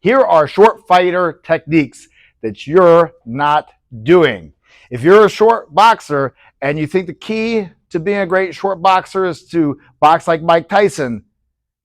Here are short fighter techniques that you're not doing. If you're a short boxer and you think the key to being a great short boxer is to box like Mike Tyson,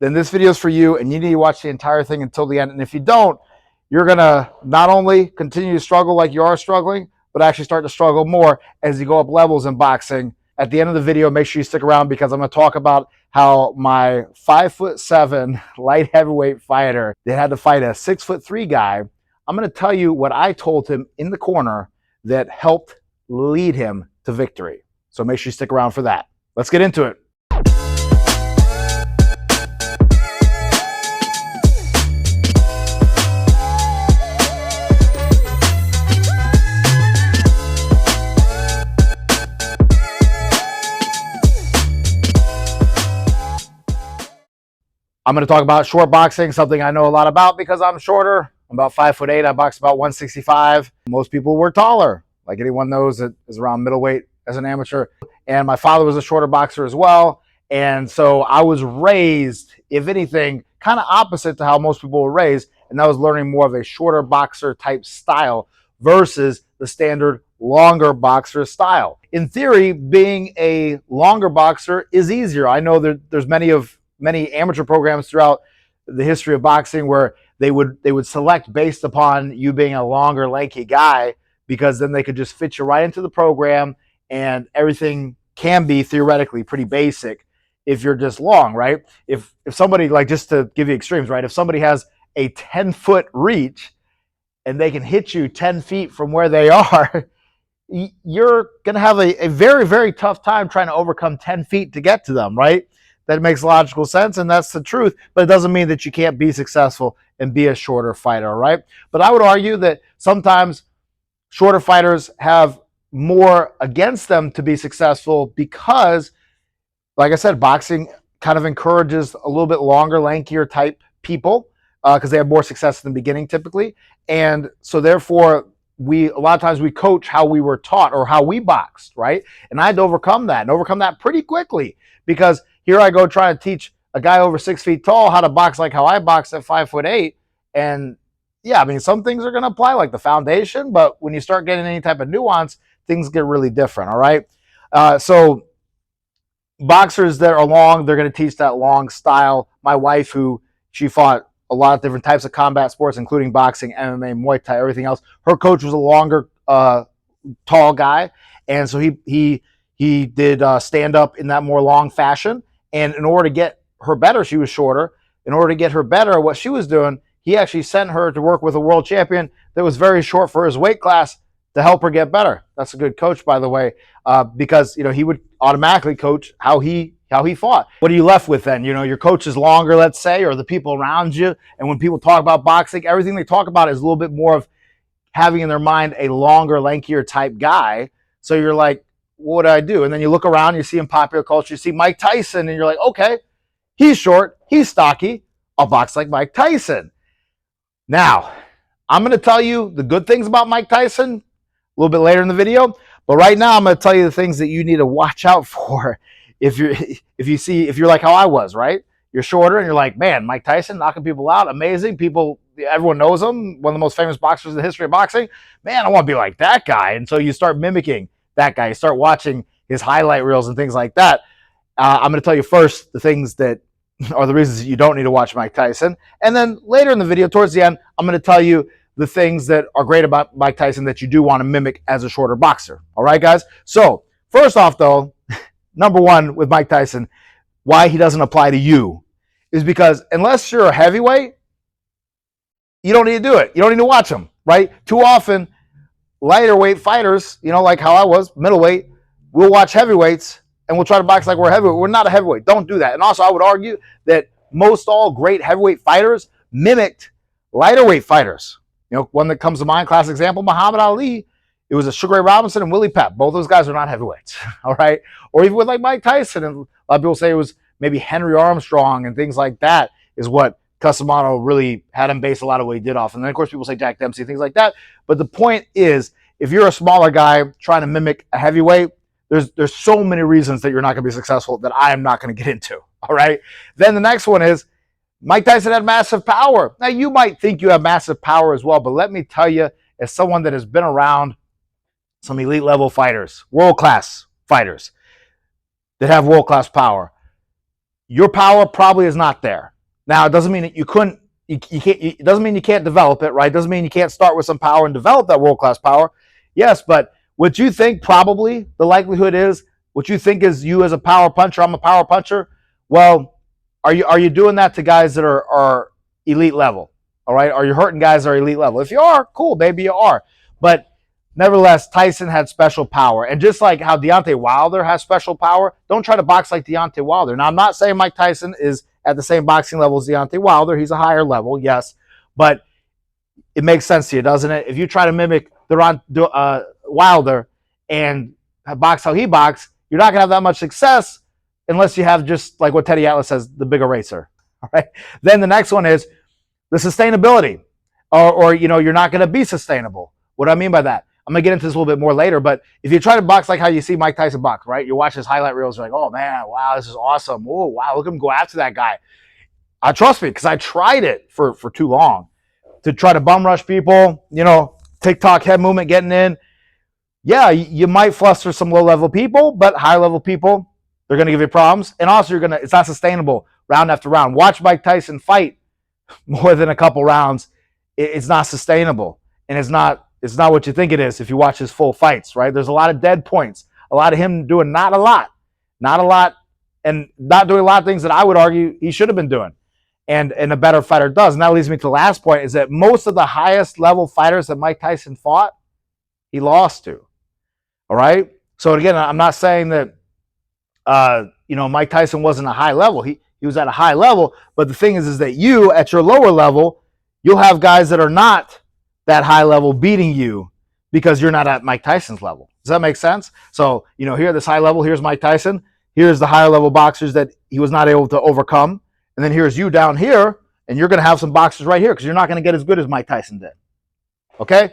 then this video is for you, and you need to watch the entire thing until the end. And if you don't, you're going to not only continue to struggle like you are struggling, but actually start to struggle more as you go up levels in boxing. At the end of the video, make sure you stick around because I'm going to talk about how my 5'7" light heavyweight fighter that had to fight a 6'3" guy, I'm going to tell you what I told him in the corner that helped lead him to victory. So make sure you stick around for that. Let's get into it. I'm going to talk about short boxing, something I know a lot about because I'm shorter. I'm about 5'8". I box about 165. Most people were taller. Like anyone knows that is around middleweight as an amateur. And my father was a shorter boxer as well. And so I was raised, if anything, kind of opposite to how most people were raised. And I was learning more of a shorter boxer type style versus the standard longer boxer style. In theory, being a longer boxer is easier. I know that there's many amateur programs throughout the history of boxing where they would select based upon you being a longer, lanky guy, because then they could just fit you right into the program and everything can be theoretically pretty basic if you're just long, right? If somebody, like, just to give you extremes, right? If somebody has a 10-foot reach and they can hit you 10 feet from where they are, you're going to have a very, very tough time trying to overcome 10 feet to get to them, right? That makes logical sense, and that's the truth, but it doesn't mean that you can't be successful and be a shorter fighter, right? But I would argue that sometimes shorter fighters have more against them to be successful because, like I said, boxing kind of encourages a little bit longer, lankier type people because they have more success in the beginning typically. And so therefore, a lot of times we coach how we were taught or how we boxed, right? And I had to overcome that pretty quickly because here I go trying to teach a guy over 6 feet tall how to box like how I box at 5'8". And yeah, I mean, some things are going to apply like the foundation, but when you start getting any type of nuance, things get really different, all right? So boxers that are long, they're going to teach that long style. My wife, she fought a lot of different types of combat sports, including boxing, MMA, Muay Thai, everything else. Her coach was a longer, tall guy. And so he did stand up in that more long fashion. And in order to get her better, she was shorter. In order to get her better, what she was doing, he actually sent her to work with a world champion that was very short for his weight class to help her get better. That's a good coach, by the way, because he would automatically coach how he fought. What are you left with then? Your coach is longer, let's say, or the people around you. And when people talk about boxing, everything they talk about is a little bit more of having in their mind a longer, lankier type guy. So you're like, what do I do? And then you look around, you see in popular culture, you see Mike Tyson, and you're like, okay, he's short, he's stocky, I'll box like Mike Tyson. Now, I'm going to tell you the good things about Mike Tyson a little bit later in the video, but right now I'm going to tell you the things that you need to watch out for if you're like how I was, right? You're shorter and you're like, man, Mike Tyson knocking people out, amazing. Everyone knows him, one of the most famous boxers in the history of boxing. Man, I want to be like that guy. And so you start mimicking that guy. You start watching his highlight reels and things like that. I'm going to tell you first the things that are the reasons that you don't need to watch Mike Tyson. And then later in the video, towards the end, I'm going to tell you the things that are great about Mike Tyson that you do want to mimic as a shorter boxer. All right, guys? So first off, though, number one with Mike Tyson, why he doesn't apply to you is because unless you're a heavyweight, you don't need to do it. You don't need to watch him, right? Too often, lighter weight fighters, like how I was, middleweight, we'll watch heavyweights and we'll try to box like we're heavyweight. We're not a heavyweight. Don't do that. And also, I would argue that most all great heavyweight fighters mimicked lighter weight fighters. One that comes to mind, classic example, Muhammad Ali. It was a Sugar Ray Robinson and Willie Pep. Both those guys are not heavyweights, all right? Or even with like Mike Tyson, and a lot of people say it was maybe Henry Armstrong and things like that is what Cusimano really had him base a lot of what he did off. And then, of course, people say Jack Dempsey, things like that. But the point is, if you're a smaller guy trying to mimic a heavyweight, there's so many reasons that you're not going to be successful that I am not going to get into, all right? Then the next one is Mike Tyson had massive power. Now, you might think you have massive power as well, but let me tell you, as someone that has been around some elite level fighters, world-class fighters that have world-class power, your power probably is not there. Now, it doesn't mean that you couldn't, you can't, it doesn't mean you can't develop it, right? It doesn't mean you can't start with some power and develop that world-class power. Yes, but what you think probably the likelihood is, what you think is you as a power puncher, I'm a power puncher. Well, are you doing that to guys that are elite level? All right. Are you hurting guys that are elite level? If you are, cool, maybe you are. But nevertheless, Tyson had special power. And just like how Deontay Wilder has special power, don't try to box like Deontay Wilder. Now, I'm not saying Mike Tyson is at the same boxing level as Deontay Wilder. He's a higher level, yes. But it makes sense to you, doesn't it? If you try to mimic Wilder and box how he boxed, you're not going to have that much success unless you have, just like what Teddy Atlas says, the big eraser. All right. Then the next one is the sustainability, or you're not going to be sustainable. What do I mean by that? I'm going to get into this a little bit more later, but if you try to box like how you see Mike Tyson box, right? You watch his highlight reels, you're like, oh man, wow, this is awesome. Oh, wow, look at him go after that guy. Trust me, because I tried it for too long to try to bum rush people, TikTok head movement getting in. Yeah, you might fluster some low-level people, but high-level people, they're going to give you problems. And also, it's not sustainable round after round. Watch Mike Tyson fight more than a couple rounds. It's not sustainable. And it's not what you think it is if you watch his full fights, right? There's a lot of dead points. A lot of him doing not a lot, and not doing a lot of things that I would argue he should have been doing. And a better fighter does. And that leads me to the last point, is that most of the highest level fighters that Mike Tyson fought, he lost to. All right? So again, I'm not saying that Mike Tyson wasn't a high level. He was at a high level, but the thing is that you, at your lower level, you'll have guys that are not that high level beating you because you're not at Mike Tyson's level. Does that make sense? So, here at this high level, here's Mike Tyson. Here's the higher level boxers that he was not able to overcome. And then here's you down here, and you're going to have some boxers right here because you're not going to get as good as Mike Tyson did. Okay?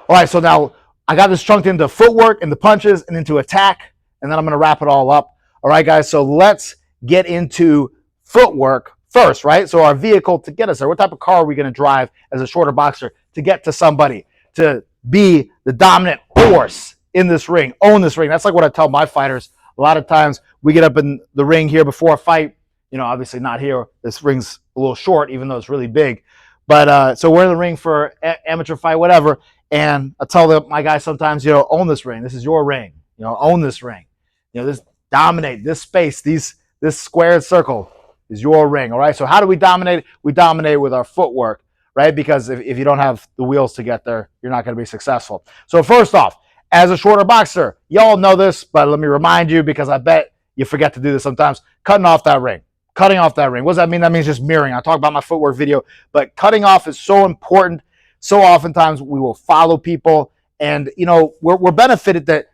All right, so now I got this chunked into footwork, into punches, and into attack, and then I'm going to wrap it all up. All right, guys, so let's get into footwork first, right? So our vehicle to get us there. What type of car are we going to drive as a shorter boxer to get to somebody, to be the dominant force in this ring, own this ring? That's like what I tell my fighters. A lot of times we get up in the ring here before a fight. Obviously not here. This ring's a little short, even though it's really big. But so we're in the ring for amateur fight, whatever. And I tell my guys sometimes, own this ring. This is your ring. Own this ring. This dominate this space. This squared circle is your ring. All right. So how do we dominate? We dominate with our footwork, right? Because if you don't have the wheels to get there, you're not going to be successful. So first off, as a shorter boxer, y'all know this, but let me remind you, because I bet you forget to do this sometimes. Cutting off that ring. Cutting off that ring. What does that mean? That means just mirroring. I talk about my footwork video, but cutting off is so important. So oftentimes we will follow people, and we're benefited that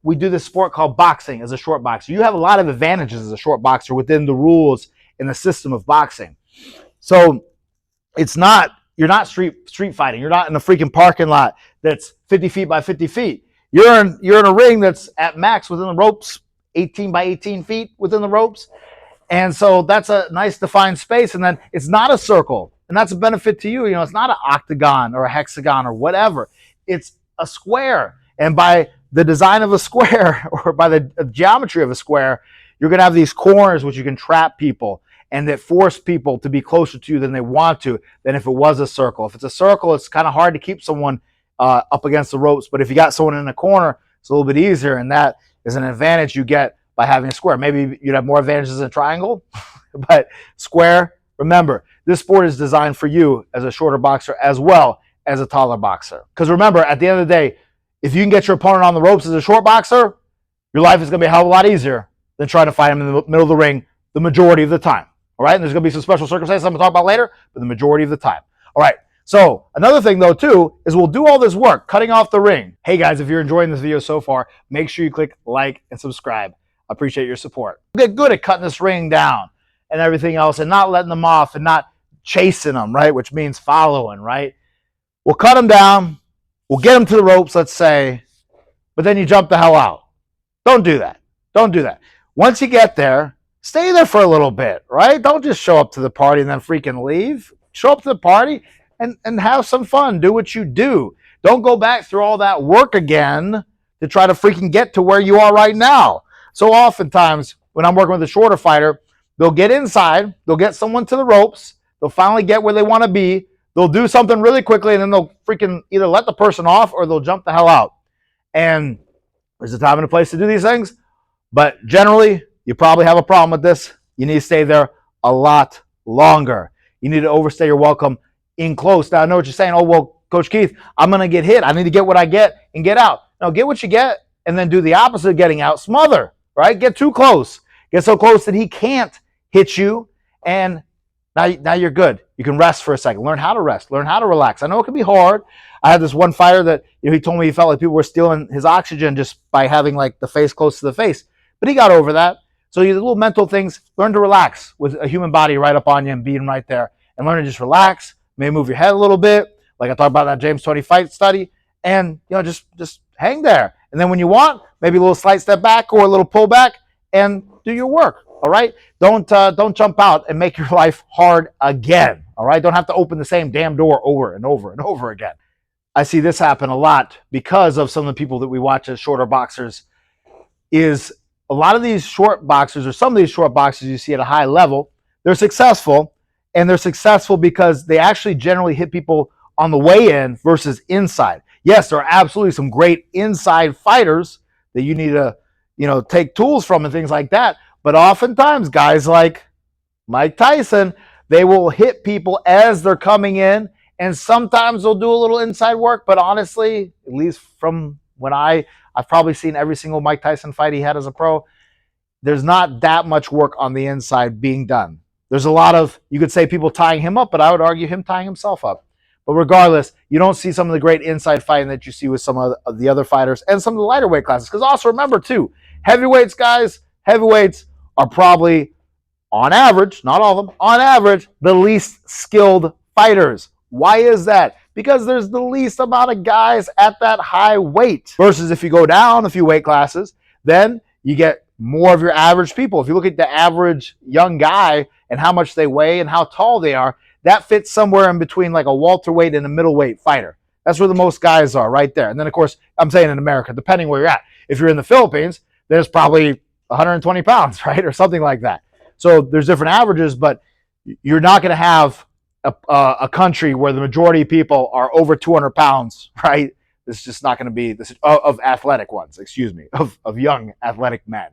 we do this sport called boxing as a short boxer. You have a lot of advantages as a short boxer within the rules and the system of boxing. So you're not street fighting. You're not in a freaking parking lot that's 50 feet by 50 feet. You're in a ring that's at max within the ropes, 18 by 18 feet within the ropes. And so that's a nice defined space. And then it's not a circle. And that's a benefit to you. It's not an octagon or a hexagon or whatever. It's a square. And by the design of a square, or by the geometry of a square, you're going to have these corners which you can trap people, and that force people to be closer to you than they want to, than if it was a circle. If it's a circle, it's kind of hard to keep someone up against the ropes. But if you got someone in the corner, it's a little bit easier. And that is an advantage you get by having a square. Maybe you'd have more advantages in a triangle, but square, remember, this sport is designed for you as a shorter boxer as well as a taller boxer. Because remember, at the end of the day, if you can get your opponent on the ropes as a short boxer, your life is going to be a hell of a lot easier than trying to fight him in the middle of the ring the majority of the time. All right? And there's going to be some special circumstances I'm going to talk about later, but the majority of the time. All right. So another thing, though, too, is we'll do all this work cutting off the ring. Hey, guys, if you're enjoying this video so far, make sure you click like and subscribe. I appreciate your support. Get good at cutting this ring down and everything else, and not letting them off and not chasing them, right? Which means following, right? We'll cut them down. We'll get them to the ropes, let's say, but then you jump the hell out. Don't do that. Don't do that. Once you get there, stay there for a little bit, right? Don't just show up to the party and then freaking leave. Show up to the party and have some fun. Do what you do. Don't go back through all that work again to try to freaking get to where you are right now. So oftentimes when I'm working with a shorter fighter, they'll get inside, they'll get someone to the ropes, they'll finally get where they want to be, they'll do something really quickly, and then they'll freaking either let the person off or they'll jump the hell out. And there's a time and a place to do these things, but generally, you probably have a problem with this. You need to stay there a lot longer. You need to overstay your welcome in close. Now, I know what you're saying. Oh, well, Coach Keith, I'm going to get hit. I need to get what I get and get out. No, get what you get and then do the opposite of getting out. Smother, right? Get too close. Get so close that he can't hit you, and now you're good. You can rest for a second. Learn how to rest. Learn how to relax. I know it can be hard. I had this one fighter that he told me he felt like people were stealing his oxygen just by having like the face close to the face. But he got over that. So you little mental things, learn to relax with a human body right up on you and being right there. And learn to just relax, maybe move your head a little bit, like I talked about that James 20 fight study, and just hang there. And then when you want, maybe a little slight step back or a little pull back and do your work. All right? Don't jump out and make your life hard again. All right? Don't have to open the same damn door over and over and over again. I see this happen a lot because of some of the people that we watch as shorter boxers. Is a lot of these short boxers, or some of these short boxers you see at a high level, they're successful, and they're successful because they actually generally hit people on the way in versus inside. Yes, there are absolutely some great inside fighters that you need to, take tools from and things like that. But oftentimes, guys like Mike Tyson, they will hit people as they're coming in, and sometimes they'll do a little inside work. But honestly, at least from when I've probably seen every single Mike Tyson fight he had as a pro, there's not that much work on the inside being done. There's a lot of, you could say, people tying him up, but I would argue him tying himself up. But regardless, you don't see some of the great inside fighting that you see with some of the other fighters and some of the lighter weight classes. Because also remember, too, heavyweights, guys, heavyweights are probably, on average, not all of them, on average, the least skilled fighters. Why is that? Because there's the least amount of guys at that high weight. Versus if you go down a few weight classes, then you get more of your average people. If you look at the average young guy and how much they weigh and how tall they are, that fits somewhere in between like a welterweight and a middleweight fighter. That's where the most guys are, right there. And then, of course, I'm saying in America, depending where you're at. If you're in the Philippines, there's probably 120 pounds, right? Or something like that. So there's different averages, but you're not going to have a country where the majority of people are over 200 pounds, right? This is just not going to be this of athletic ones, of young athletic men.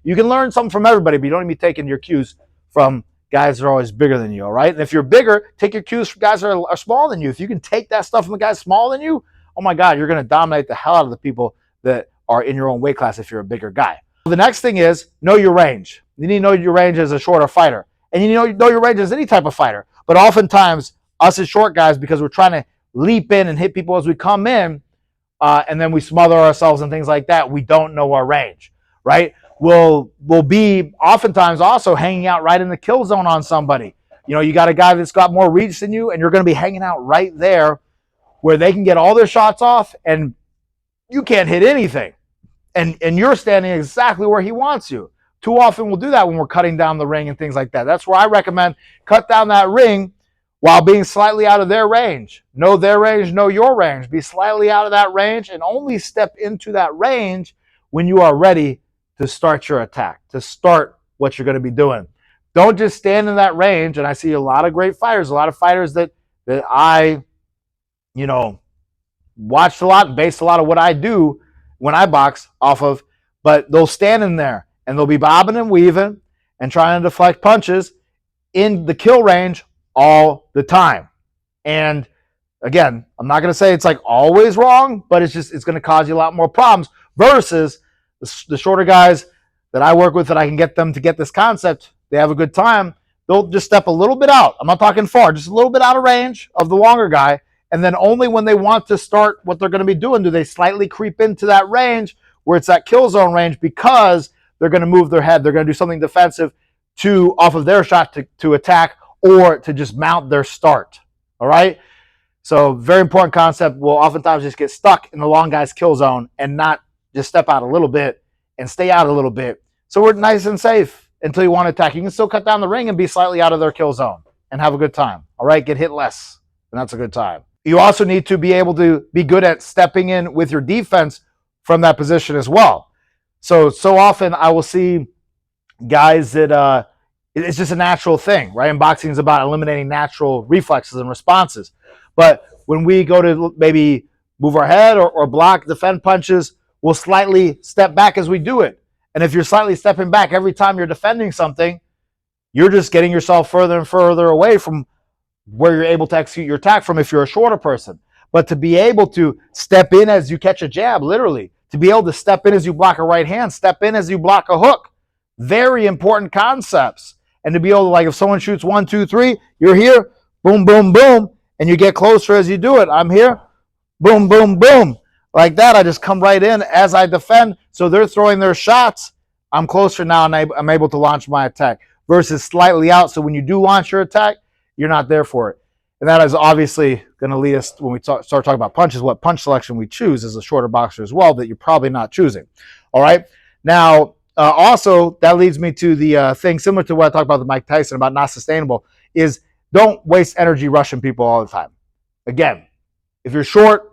You can learn something from everybody, but you don't need to be taking your cues from guys that are always bigger than you, all right? And if you're bigger, take your cues from guys that are smaller than you. If you can take that stuff from the guys smaller than you, oh my God, you're going to dominate the hell out of the people that are in your own weight class if you're a bigger guy. The next thing is know your range. You need to know your range as a shorter fighter. And you need to know your range as any type of fighter. But oftentimes, us as short guys, because we're trying to leap in and hit people as we come in, and then we smother ourselves and things like that, we don't know our range, right? We'll be oftentimes also hanging out right in the kill zone on somebody. You got a guy that's got more reach than you, and you're going to be hanging out right there where they can get all their shots off, and you can't hit anything. And you're standing exactly where he wants you. Too often we'll do that when we're cutting down the ring and things like that. That's where I recommend cut down that ring while being slightly out of their range. Know their range, know your range. Be slightly out of that range and only step into that range when you are ready to start your attack, to start what you're going to be doing. Don't just stand in that range. And I see a lot of great fighters, a lot of fighters that I, watched a lot and based a lot of what I do when I box off of, but they'll stand in there and they'll be bobbing and weaving and trying to deflect punches in the kill range all the time. And again, I'm not going to say it's like always wrong, but it's going to cause you a lot more problems versus the shorter guys that I work with that I can get them to get this concept. They have a good time. They'll just step a little bit out. I'm not talking far, just a little bit out of range of the longer guy. And then only when they want to start what they're going to be doing do they slightly creep into that range where it's that kill zone range, because they're going to move their head. They're going to do something defensive off of their shot to attack or to just mount their start. All right? So very important concept. We'll oftentimes just get stuck in the long guy's kill zone and not just step out a little bit and stay out a little bit So we're nice and safe until you want to attack. You can still cut down the ring and be slightly out of their kill zone and have a good time. All right, get hit less, and that's a good time. You also need to be able to be good at stepping in with your defense from that position as well. So often I will see guys that it's just a natural thing, right? And boxing is about eliminating natural reflexes and responses. But when we go to maybe move our head or block, defend punches, we'll slightly step back as we do it. And if you're slightly stepping back every time you're defending something, you're just getting yourself further and further away from where you're able to execute your attack from if you're a shorter person. But to be able to step in as you catch a jab, literally, to be able to step in as you block a right hand, step in as you block a hook, very important concepts. And to be able to, like, if someone shoots 1, 2, 3, you're here, boom, boom, boom, and you get closer as you do it. I'm here, boom, boom, boom. Like that, I just come right in as I defend. So they're throwing their shots. I'm closer now, and I'm able to launch my attack versus slightly out. So when you do launch your attack, you're not there for it. And that is obviously going to lead us, when we start talking about punches, what punch selection we choose as a shorter boxer as well that you're probably not choosing. All right? Now, also, that leads me to the thing similar to what I talked about with Mike Tyson about not sustainable is don't waste energy rushing people all the time. Again, if you're short,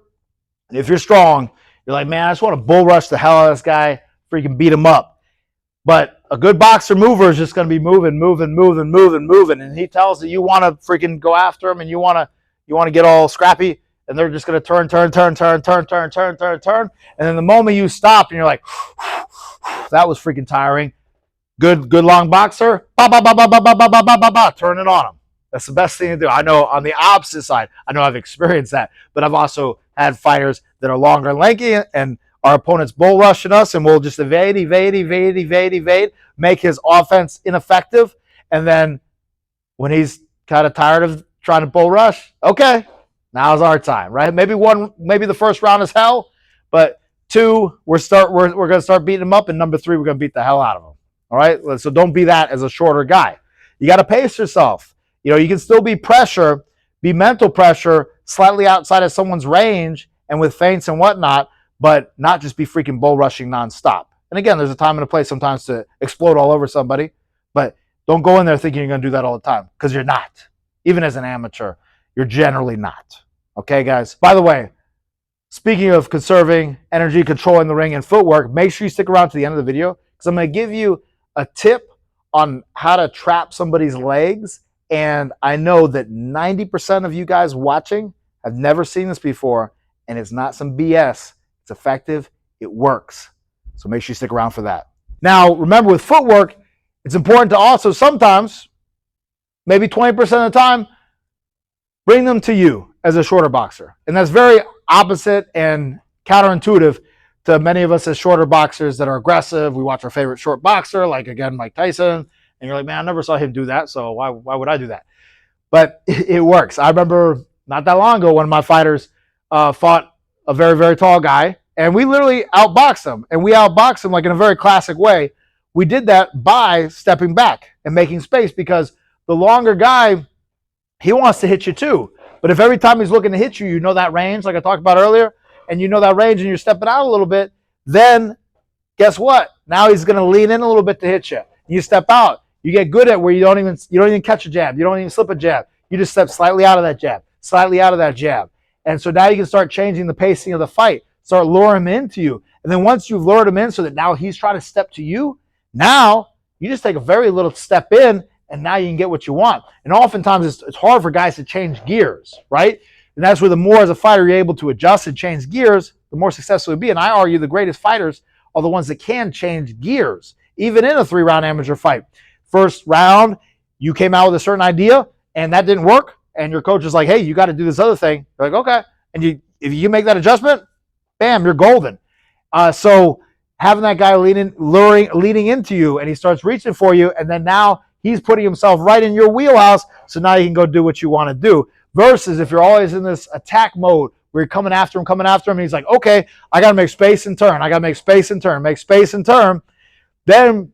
if you're strong, you're like, man, I just want to bull rush the hell out of this guy, freaking beat him up. But a good boxer mover is just going to be moving, and he tells that you want to freaking go after him and you want to get all scrappy, and they're just going to turn, and then the moment you stop and you're like, that was freaking tiring. Good long boxer, turn it on him. That's the best thing to do. I know on the opposite side, I know I've experienced that, but I've also had fighters that are longer and lanky, and our opponent's bull rushing us, and we'll just evade, make his offense ineffective. And then when he's kind of tired of trying to bull rush, okay, now's our time, right? Maybe the first round is hell, but 2, we're going to start beating him up, and number 3, we're going to beat the hell out of him. All right, so don't be that as a shorter guy. You got to pace yourself. You know, you can still be mental pressure, slightly outside of someone's range, and with feints and whatnot, but not just be freaking bull rushing nonstop. And again, there's a time and a place sometimes to explode all over somebody, but don't go in there thinking you're going to do that all the time, because you're not. Even as an amateur, you're generally not. Okay, guys? By the way, speaking of conserving energy, controlling the ring, and footwork, make sure you stick around to the end of the video, because I'm going to give you a tip on how to trap somebody's legs. And I know that 90% of you guys watching have never seen this before, and it's not some BS. It's effective. It works. So make sure you stick around for that. Now, remember, with footwork, it's important to also sometimes, maybe 20% of the time, bring them to you as a shorter boxer. And that's very opposite and counterintuitive to many of us as shorter boxers that are aggressive. We watch our favorite short boxer, like, again, Mike Tyson, and you're like, man, I never saw him do that, so why would I do that? But it works. I remember not that long ago, one of my fighters fought a very, very tall guy, and we literally outboxed him. And we outboxed him like in a very classic way. We did that by stepping back and making space, because the longer guy, he wants to hit you too. But if every time he's looking to hit you, you know that range, like I talked about earlier, and you know that range and you're stepping out a little bit, then guess what? Now he's going to lean in a little bit to hit you. You step out. You get good at where you don't even catch a jab. You don't even slip a jab. You just step slightly out of that jab, slightly out of that jab. And so now you can start changing the pacing of the fight, start luring him into you. And then once you've lured him in so that now he's trying to step to you, now you just take a very little step in, and now you can get what you want. And oftentimes it's hard for guys to change gears, right? And that's where the more as a fighter you're able to adjust and change gears, the more successful you'll be. And I argue the greatest fighters are the ones that can change gears, even in a 3-round amateur fight. First round, you came out with a certain idea, and that didn't work, and your coach is like, hey, you got to do this other thing. You're like, okay. And if you make that adjustment, bam, you're golden. So having that guy leading into you, and he starts reaching for you, and then now he's putting himself right in your wheelhouse, so now you can go do what you want to do. Versus if you're always in this attack mode where you're coming after him, and he's like, okay, I got to make space and turn. make space and turn. Then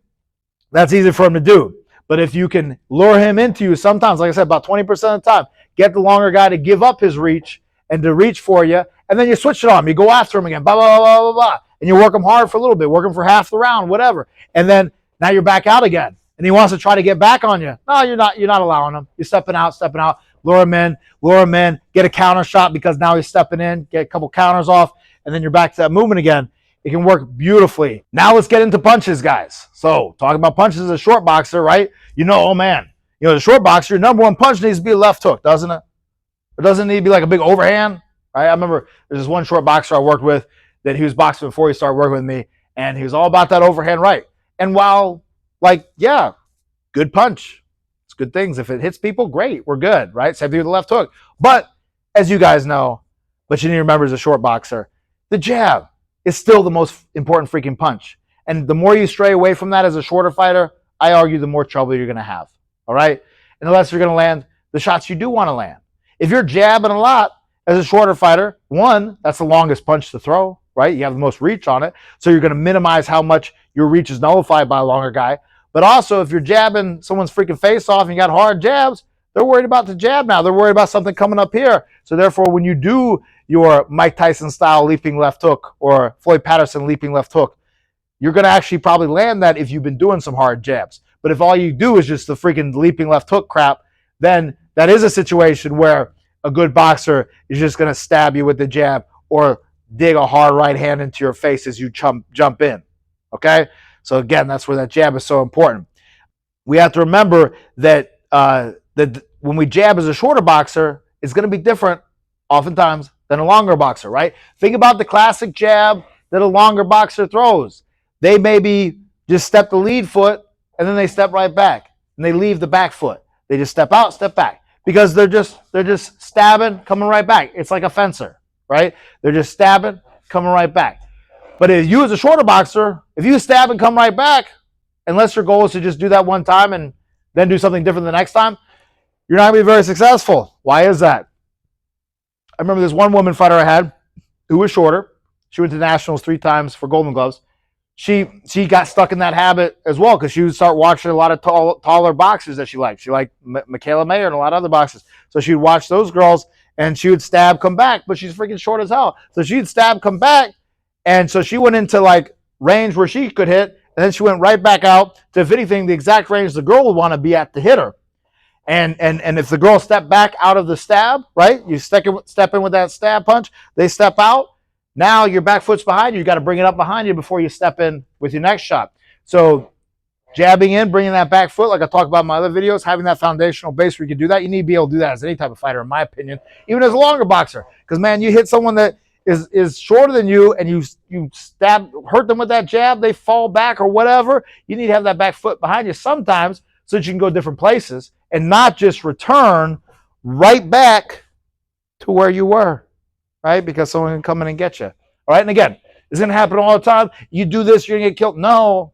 that's easy for him to do. But if you can lure him into you, sometimes, like I said, about 20% of the time, get the longer guy to give up his reach and to reach for you, and then you switch it on him. You go after him again, blah, blah, blah, blah, blah, and you work him hard for a little bit, work him for half the round, whatever. And then Now you're back out again. And he wants to try to get back on you. No, you're not. You're not allowing him. You're stepping out, lure him in, get a counter shot because now he's stepping in, get a couple counters off, and then you're back to that movement again. It can work beautifully. Now let's get into punches, guys. So talking about punches as a short boxer, right? Oh man, the short boxer, your number one punch needs to be a left hook, doesn't it? It doesn't need to be like a big overhand, right? I remember there's this one short boxer I worked with that he was boxing before he started working with me, and he was all about that overhand right. And while, yeah, good punch. It's good things. If it hits people, great. We're good, right? Same thing with the left hook. But as you guys know, but you need to remember as a short boxer, the jab is still the most important freaking punch. And the more you stray away from that as a shorter fighter, I argue the more trouble you're going to have, all right? And the less you're going to land the shots you do want to land. If you're jabbing a lot as a shorter fighter, one, that's the longest punch to throw, right? You have the most reach on it. So you're going to minimize how much your reach is nullified by a longer guy. But also, if you're jabbing someone's freaking face off and you got hard jabs, they're worried about the jab now. They're worried about something coming up here. So therefore, when you do your Mike Tyson style leaping left hook or Floyd Patterson leaping left hook, you're going to actually probably land that if you've been doing some hard jabs. But if all you do is just the freaking leaping left hook crap, then that is a situation where a good boxer is just going to stab you with the jab or dig a hard right hand into your face as you jump in. Okay? So again, that's where that jab is so important. We have to remember that that when we jab as a shorter boxer, it's going to be different oftentimes than a longer boxer, right? Think about the classic jab that a longer boxer throws. They maybe just step the lead foot and then they step right back and they leave the back foot. They just step out, step back because they're just stabbing, coming right back. It's like a fencer, right? They're just stabbing, coming right back. But if you as a shorter boxer, if you stab and come right back, unless your goal is to just do that one time and then do something different the next time, you're not going to be very successful. Why is that? I remember this one woman fighter I had who was shorter. She went to nationals 3 times for Golden Gloves. She got stuck in that habit as well because she would start watching a lot of taller boxers that she liked. She liked Michaela Mayer and a lot of other boxers. So she'd watch those girls and she would stab, come back, but she's freaking short as hell. So she'd stab, come back. And so she went into range where she could hit, and then she went right back out to, if anything, the exact range the girl would want to be at to hit her. And if the girl stepped back out of the stab, right? You step in with that stab punch, they step out. Now your back foot's behind you. You got to bring it up behind you before you step in with your next shot. So jabbing in, bringing that back foot, like I talked about in my other videos, having that foundational base where you can do that. You need to be able to do that as any type of fighter, in my opinion, even as a longer boxer. Because, man, you hit someone that is shorter than you and you hurt them with that jab, they fall back or whatever, you need to have that back foot behind you sometimes so that you can go different places and not just return right back to where you were, right? Because someone can come in and get you. All right, and again, it's going to happen all the time. You do this, you're going to get killed. No.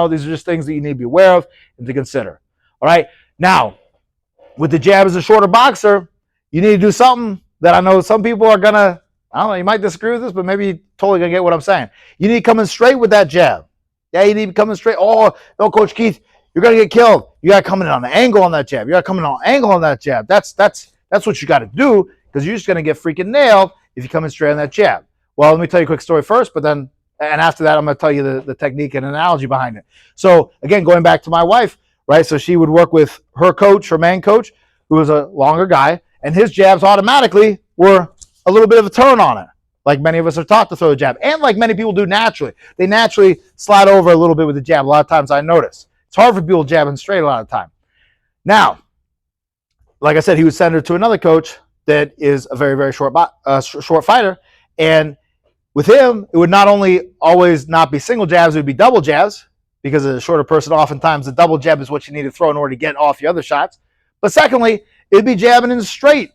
These are just things that you need to be aware of and to consider. All right, now, with the jab as a shorter boxer, you need to do something that I know some people are going to, I don't know, you might disagree with this, but maybe you're totally going to get what I'm saying. You need to come in straight with that jab. Yeah, you need to come in straight. Oh, no, Coach Keith, you're going to get killed. You got to come in on an angle on that jab. You got to come in on an angle on that jab. That's what you got to do because you're just going to get freaking nailed if you come in straight on that jab. Well, let me tell you a quick story first, and after that, I'm going to tell you the technique and analogy behind it. So, again, going back to my wife, right? So she would work with her coach, her main coach, who was a longer guy, and his jabs automatically were a little bit of a turn on it, like many of us are taught to throw a jab, and like many people do naturally. They naturally slide over a little bit with the jab. A lot of times I notice. It's hard for people jabbing straight a lot of the time. Now, like I said, he would send her to another coach that is a very, very short fighter, and with him, it would not only always not be single jabs, it would be double jabs, because as a shorter person, oftentimes the double jab is what you need to throw in order to get off your other shots. But secondly, it'd be jabbing in straight,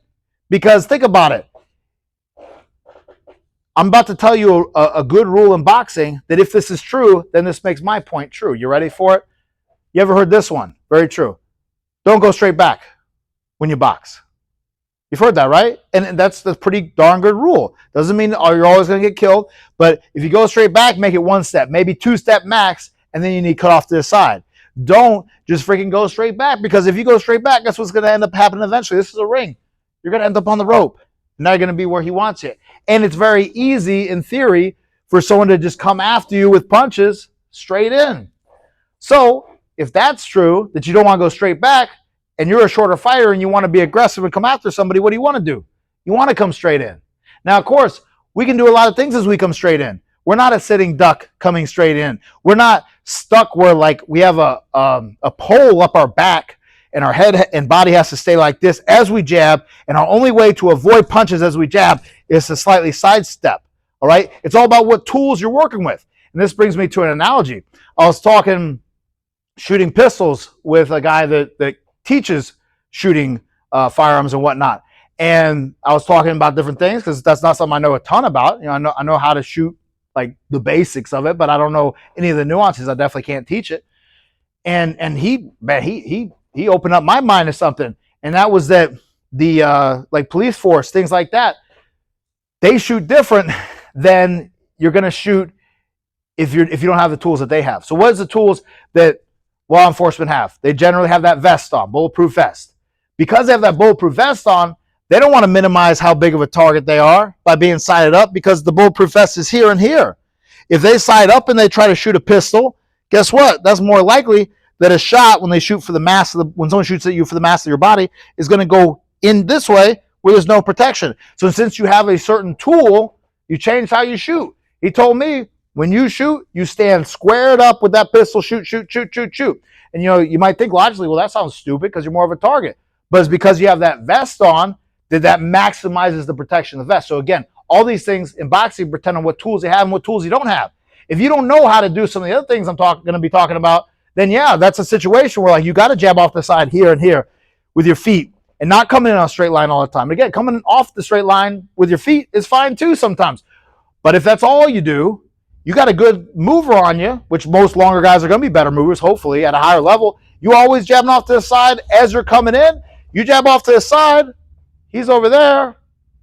because think about it. I'm about to tell you a good rule in boxing that if this is true, then this makes my point true. You ready for it? You ever heard this one? Very true. Don't go straight back when you box. You've heard that, right? And that's a pretty darn good rule. Doesn't mean you're always going to get killed, but if you go straight back, make it 1 step, maybe 2 step max, and then you need to cut off to the side. Don't just freaking go straight back, because if you go straight back, that's what's going to end up happening eventually. This is a ring. You're going to end up on the rope. Now you're going to be where he wants you. And it's very easy, in theory, for someone to just come after you with punches straight in. So if that's true, that you don't want to go straight back, and you're a shorter fighter and you want to be aggressive and come after somebody, what do you want to do? You want to come straight in. Now, of course, we can do a lot of things as we come straight in. We're not a sitting duck coming straight in. We're not stuck where like we have a pole up our back and our head and body has to stay like this as we jab. And our only way to avoid punches as we jab is to slightly sidestep. All right. It's all about what tools you're working with. And this brings me to an analogy. I was talking shooting pistols with a guy that teaches shooting firearms and whatnot. And I was talking about different things because that's not something I know a ton about. You know, I know how to shoot like the basics of it, but I don't know any of the nuances. I definitely can't teach it. And he opened up my mind to something, and that was that the like police force, things like that, they shoot different than you're going to shoot if you don't have the tools that they have. So what is the tools that law enforcement have? They generally have that vest on, bulletproof vest. Because they have that bulletproof vest on, they don't want to minimize how big of a target they are by being sided up because the bulletproof vest is here and here. If they side up and they try to shoot a pistol, guess what? That's more likely that a shot, when they shoot for the mass of the, when someone shoots at you for the mass of your body, is going to go in this way where there's no protection. So since you have a certain tool, you change how you shoot. He told me, when you shoot, you stand squared up with that pistol, shoot, shoot, shoot, shoot, shoot. And you know, you might think logically, well, that sounds stupid because you're more of a target. But it's because you have that vest on that maximizes the protection of the vest. So again, all these things in boxing depend on what tools you have and what tools you don't have. If you don't know how to do some of the other things I'm going to be talking about, then yeah, that's a situation where like you got to jab off the side here and here with your feet and not coming in on a straight line all the time. Again, coming off the straight line with your feet is fine too sometimes. But if that's all you do, you got a good mover on you, which most longer guys are going to be better movers, hopefully, at a higher level. You always jabbing off to the side as you're coming in. You jab off to the side. He's over there.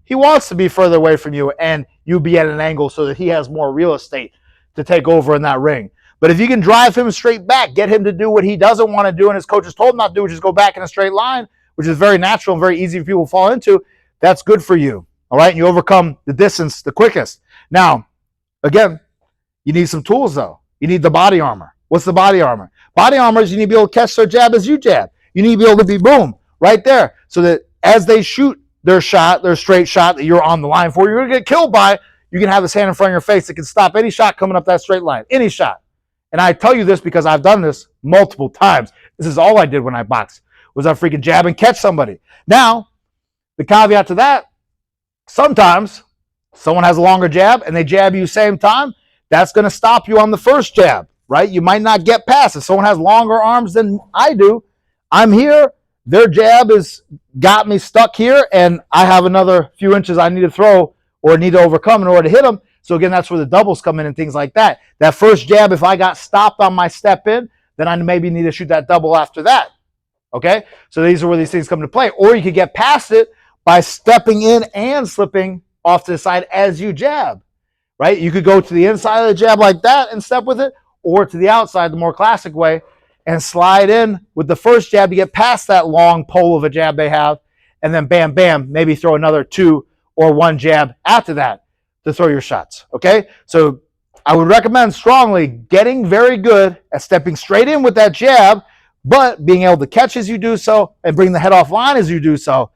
He wants to be further away from you, and you be at an angle so that he has more real estate to take over in that ring. But if you can drive him straight back, get him to do what he doesn't want to do and his coaches told him not to do, which is go back in a straight line, which is very natural and very easy for people to fall into, that's good for you. All right? And you overcome the distance the quickest. Now, again, you need some tools, though. You need the body armor. What's the body armor? Body armor is you need to be able to catch their jab as you jab. You need to be able to be boom, right there, so that as they shoot their shot, their straight shot that you're on the line for, you're going to get killed by, you can have this hand in front of your face that can stop any shot coming up that straight line, any shot. And I tell you this because I've done this multiple times. This is all I did when I boxed, was I freaking jab and catch somebody. Now, the caveat to that, sometimes someone has a longer jab and they jab you same time, that's going to stop you on the first jab, right? You might not get past. If someone has longer arms than I do, I'm here, their jab has got me stuck here, and I have another few inches I need to throw or need to overcome in order to hit them. So again, that's where the doubles come in and things like that. That first jab, if I got stopped on my step in, then I maybe need to shoot that double after that. Okay? So these are where these things come into play. Or you could get past it by stepping in and slipping off to the side as you jab. Right? You could go to the inside of the jab like that and step with it, or to the outside, the more classic way, and slide in with the first jab to get past that long pole of a jab they have, and then bam, bam, maybe throw another 2 or 1 jab after that to throw your shots, okay? So I would recommend strongly getting very good at stepping straight in with that jab, but being able to catch as you do so and bring the head offline as you do so,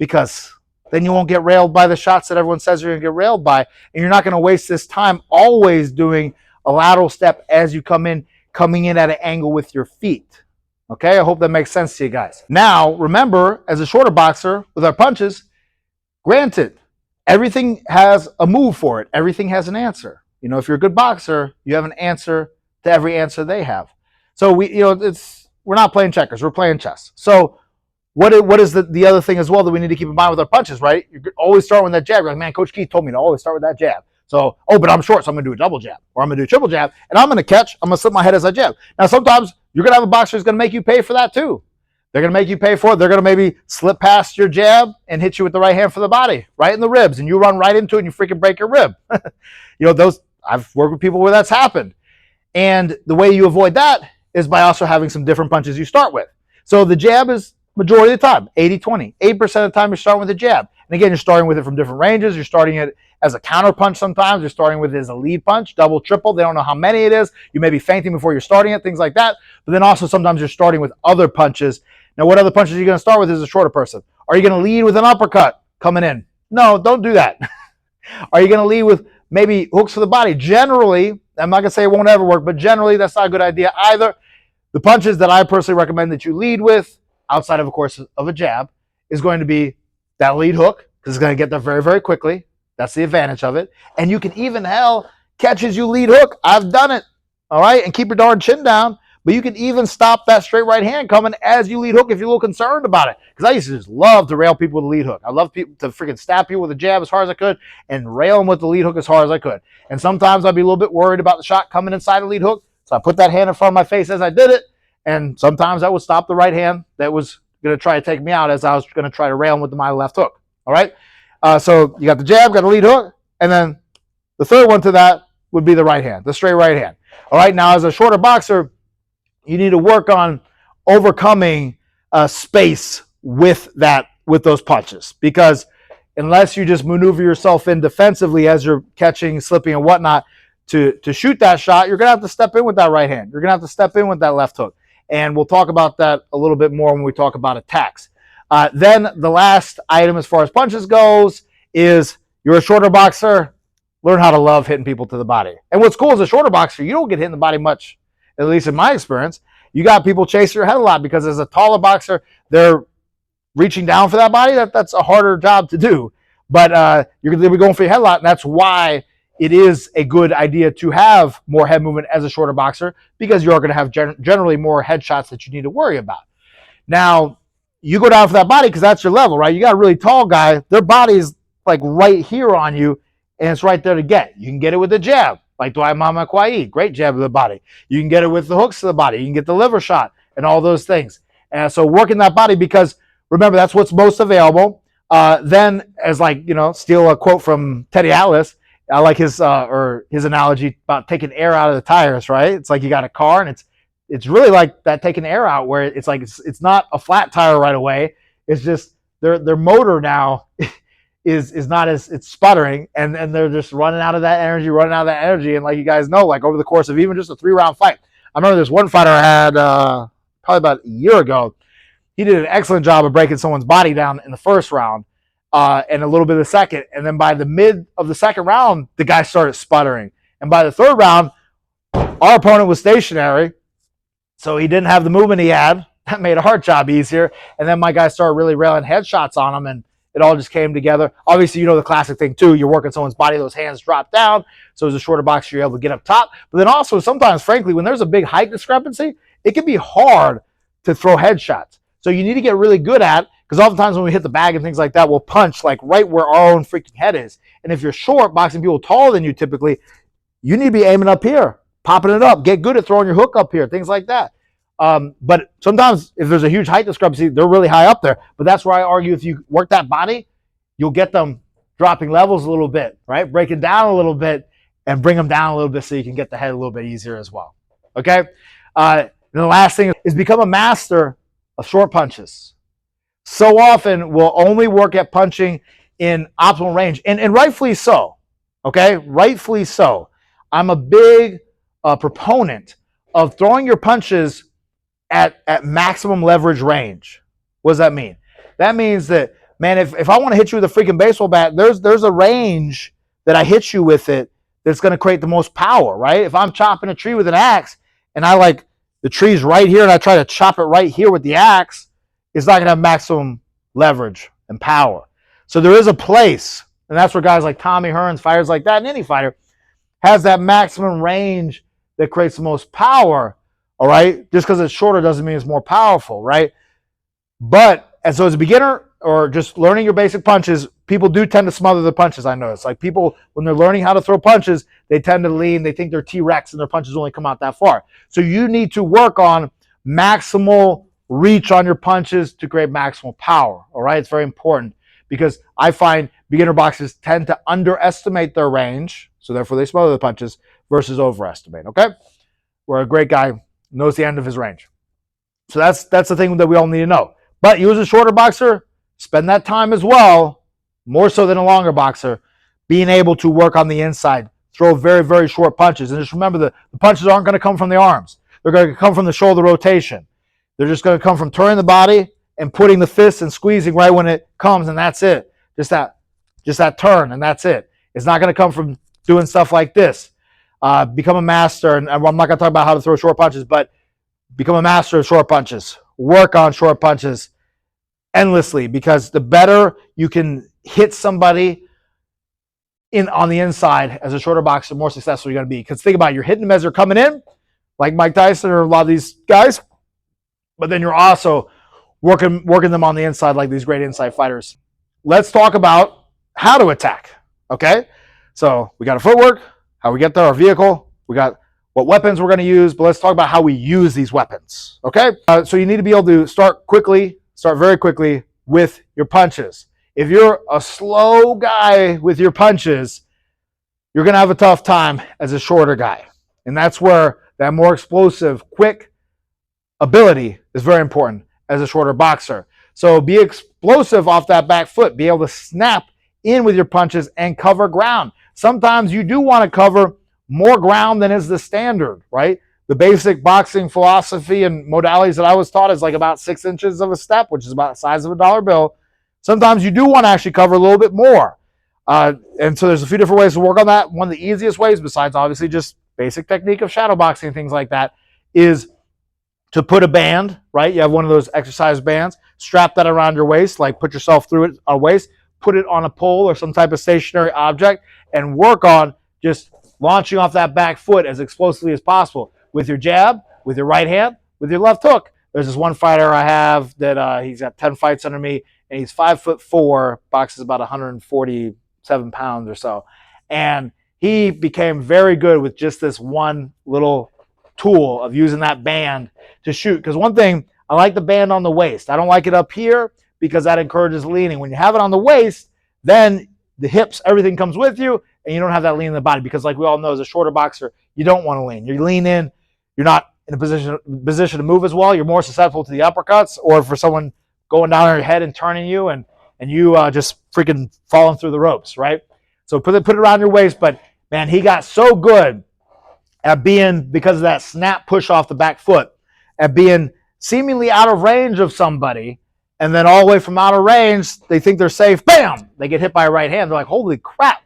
because then you won't get railed by the shots that everyone says you're going to get railed by, and you're not going to waste this time always doing a lateral step as you come in, coming in at an angle with your feet. Okay, I hope that makes sense to you guys. Now, remember, as a shorter boxer with our punches, granted, everything has a move for it. Everything has an answer. You know, if you're a good boxer, you have an answer to every answer they have. So we're not playing checkers, we're playing chess. So what is the other thing as well that we need to keep in mind with our punches, right? You're always starting with that jab. You're like, man, Coach Keith told me to always start with that jab. So, but I'm short, so I'm going to do a double jab, or I'm going to do a triple jab, and I'm going to catch, I'm going to slip my head as I jab. Now, sometimes you're going to have a boxer who's going to make you pay for that too. They're going to make you pay for it. They're going to maybe slip past your jab and hit you with the right hand for the body, right in the ribs, and you run right into it and you freaking break your rib. I've worked with people where that's happened. And the way you avoid that is by also having some different punches you start with. So the jab is majority of the time, 80-20. 80% of the time you're starting with a jab. And again, you're starting with it from different ranges. You're starting it as a counter punch sometimes. You're starting with it as a lead punch, double, triple. They don't know how many it is. You may be feinting before you're starting it, things like that. But then also sometimes you're starting with other punches. Now, what other punches are you going to start with as a shorter person? Are you going to lead with an uppercut coming in? No, don't do that. Are you going to lead with maybe hooks to the body? Generally, I'm not going to say it won't ever work, but generally that's not a good idea either. The punches that I personally recommend that you lead with, outside of course, of a jab, is going to be that lead hook, because it's going to get there very, very quickly. That's the advantage of it. And you can even, catch as you lead hook. I've done it, all right? And keep your darn chin down. But you can even stop that straight right hand coming as you lead hook if you're a little concerned about it. Because I used to just love to rail people with a lead hook. I love people to freaking stab people with a jab as hard as I could and rail them with the lead hook as hard as I could. And sometimes I'd be a little bit worried about the shot coming inside the lead hook. So I put that hand in front of my face as I did it. And sometimes I would stop the right hand that was going to try to take me out as I was going to try to rail him with my left hook. All right? So you got the jab, got the lead hook. And then the third one to that would be the right hand, the straight right hand. All right? Now, as a shorter boxer, you need to work on overcoming space with those punches, because unless you just maneuver yourself in defensively as you're catching, slipping, and whatnot to shoot that shot, you're going to have to step in with that right hand. You're going to have to step in with that left hook. And we'll talk about that a little bit more when we talk about attacks. Then the last item as far as punches goes is you're a shorter boxer, learn how to love hitting people to the body. And what's cool as a shorter boxer, you don't get hit in the body much. At least in my experience, you got people chasing your head a lot, because as a taller boxer, they're reaching down for that body. That's a harder job to do. But you're going to be going for your head a lot, and that's why it is a good idea to have more head movement as a shorter boxer, because you're going to have generally more headshots that you need to worry about. Now, you go down for that body because that's your level, right? You got a really tall guy, their body's like right here on you, and it's right there to get. You can get it with a jab. Like Dwight Mama Kwai, great jab of the body. You can get it with the hooks to the body. You can get the liver shot and all those things. And so working that body, because remember, that's what's most available. Then, as steal a quote from Teddy Atlas, I like his analogy about taking air out of the tires, right? It's like you got a car, and it's really like that, taking air out, where it's like it's not a flat tire right away. It's just their motor now is not as, it's sputtering, and they're just running out of that energy. And like you guys know, like over the course of even just a 3-round fight, I remember this one fighter I had probably about a year ago. He did an excellent job of breaking someone's body down in the first round and a little bit of the second. And then by the mid of the second round, the guy started sputtering. And by the third round, our opponent was stationary, so he didn't have the movement he had. That made our job easier. And then my guy started really railing headshots on him, and it all just came together. Obviously, you know the classic thing too. You're working someone's body, those hands drop down. So as a shorter boxer, you're able to get up top. But then also sometimes, frankly, when there's a big height discrepancy, it can be hard to throw headshots. So you need to get really good at, because oftentimes when we hit the bag and things like that, we'll punch like right where our own freaking head is. And if you're short, boxing people taller than you typically, you need to be aiming up here, popping it up, get good at throwing your hook up here, things like that. But sometimes if there's a huge height discrepancy, they're really high up there. But that's where I argue, if you work that body, you'll get them dropping levels a little bit, right? Breaking down a little bit and bring them down a little bit so you can get the head a little bit easier as well. Okay? And the last thing is become a master of short punches. So often we'll only work at punching in optimal range, and rightfully so. Okay? Rightfully so. I'm a big proponent of throwing your punches at maximum leverage range. What does that mean? That means that, man, if I want to hit you with a freaking baseball bat, there's a range that I hit you with it that's going to create the most power, right? If I'm chopping a tree with an axe and I like the tree's right here and I try to chop it right here with the axe, it's not going to have maximum leverage and power. So there is a place, and that's where guys like Tommy Hearns, fighters like that, and any fighter has that maximum range that creates the most power, all right? Just because it's shorter doesn't mean it's more powerful, right? But, and so as a beginner or just learning your basic punches, people do tend to smother the punches, I notice. Like people, when they're learning how to throw punches, they tend to lean, they think they're T-Rex and their punches only come out that far. So you need to work on maximal reach on your punches to create maximal power, all right? It's very important, because I find beginner boxers tend to underestimate their range, so therefore they smother the punches, versus overestimate, okay? Where a great guy knows the end of his range. So that's the thing that we all need to know. But you as a shorter boxer, spend that time as well more so than a longer boxer, being able to work on the inside, throw very, very short punches. And just remember the punches aren't going to come from the arms. They're going to come from the shoulder rotation. They're just going to come from turning the body and putting the fist and squeezing right when it comes, and that's it. Just that turn, and that's it. It's not going to come from doing stuff like this. Become a master, and I'm not going to talk about how to throw short punches, but become a master of short punches. Work on short punches endlessly, because the better you can hit somebody on the inside as a shorter boxer, the more successful you're going to be. Because think about it, you're hitting them as they're coming in, like Mike Tyson or a lot of these guys, but then you're also working them on the inside like these great inside fighters. Let's talk about how to attack, okay? So we got a footwork, how we get there, our vehicle, we got what weapons we're going to use, but let's talk about how we use these weapons, okay? So you need to be able to start very quickly with your punches. If you're a slow guy with your punches, you're going to have a tough time as a shorter guy. And that's where that more explosive, quick ability is very important as a shorter boxer. So be explosive off that back foot. Be able to snap in with your punches and cover ground. Sometimes you do want to cover more ground than is the standard, right? The basic boxing philosophy and modalities that I was taught is like about 6 inches of a step, which is about the size of a dollar bill. Sometimes you do want to actually cover a little bit more. And so there's a few different ways to work on that. One of the easiest ways, besides obviously just basic technique of shadow boxing and things like that, is to put a band, right? You have one of those exercise bands, strap that around your waist, like put yourself through it on a waist, put it on a pole or some type of stationary object, and work on just launching off that back foot as explosively as possible with your jab, with your right hand, with your left hook. There's this one fighter I have that he's got 10 fights under me, and he's 5'4", boxes about 147 pounds or so. And he became very good with just this one little tool of using that band to shoot. Because one thing, I like the band on the waist. I don't like it up here because that encourages leaning. When you have it on the waist, then the hips, everything comes with you, and you don't have that lean in the body. Because like we all know, as a shorter boxer, you don't want to lean. You lean in, you're not in a position to move as well. You're more susceptible to the uppercuts, or for someone going down on your head and turning you, and you just freaking falling through the ropes, right? So put it around your waist. But man, he got so good at being, because of that snap push off the back foot, at being seemingly out of range of somebody, and then all the way from out of range, they think they're safe, bam, they get hit by a right hand. They're like, holy crap.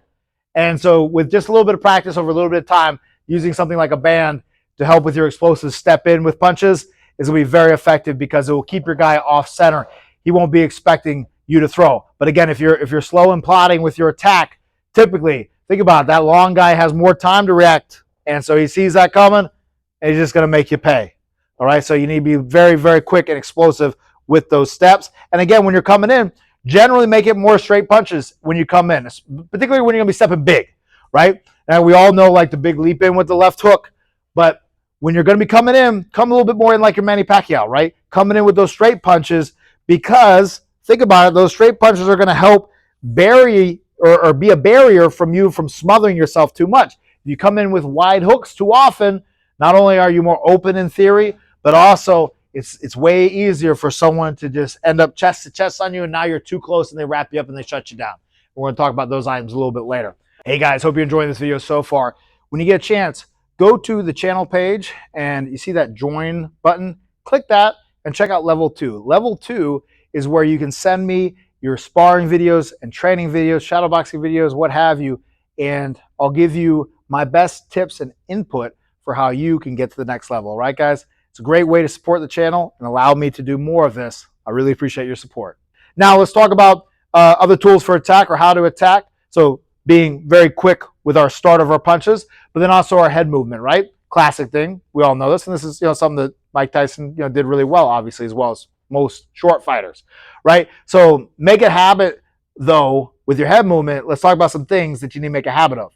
And so with just a little bit of practice over a little bit of time, using something like a band to help with your explosive step in with punches is going to be very effective, because it will keep your guy off center. He won't be expecting you to throw. But again, if you're slow and plodding with your attack, typically, think about it, that long guy has more time to react. And so he sees that coming, and he's just going to make you pay. All right, so you need to be very, very quick and explosive with those steps. And again, when you're coming in, generally make it more straight punches when you come in, particularly when you're going to be stepping big, right? And we all know like the big leap in with the left hook, but when you're going to be coming in, come a little bit more in like your Manny Pacquiao, right? Coming in with those straight punches, because think about it, those straight punches are going to help bury or be a barrier from you from smothering yourself too much. If you come in with wide hooks too often, not only are you more open in theory, but also it's way easier for someone to just end up chest to chest on you, and now you're too close and they wrap you up and they shut you down. We're going to talk about those items a little bit later. Hey guys, hope you're enjoying this video so far. When you get a chance, go to the channel page and you see that join button. Click that and check out level 2. Level 2 is where you can send me your sparring videos and training videos, shadowboxing videos, what have you, and I'll give you my best tips and input for how you can get to the next level. All right, guys? It's a great way to support the channel and allow me to do more of this. I really appreciate your support. Now let's talk about other tools for attack, or how to attack. So being very quick with our start of our punches, but then also our head movement, right? Classic thing. We all know this, and this is something that Mike Tyson did really well, obviously, as well as most short fighters, right? So make a habit, though, with your head movement. Let's talk about some things that you need to make a habit of.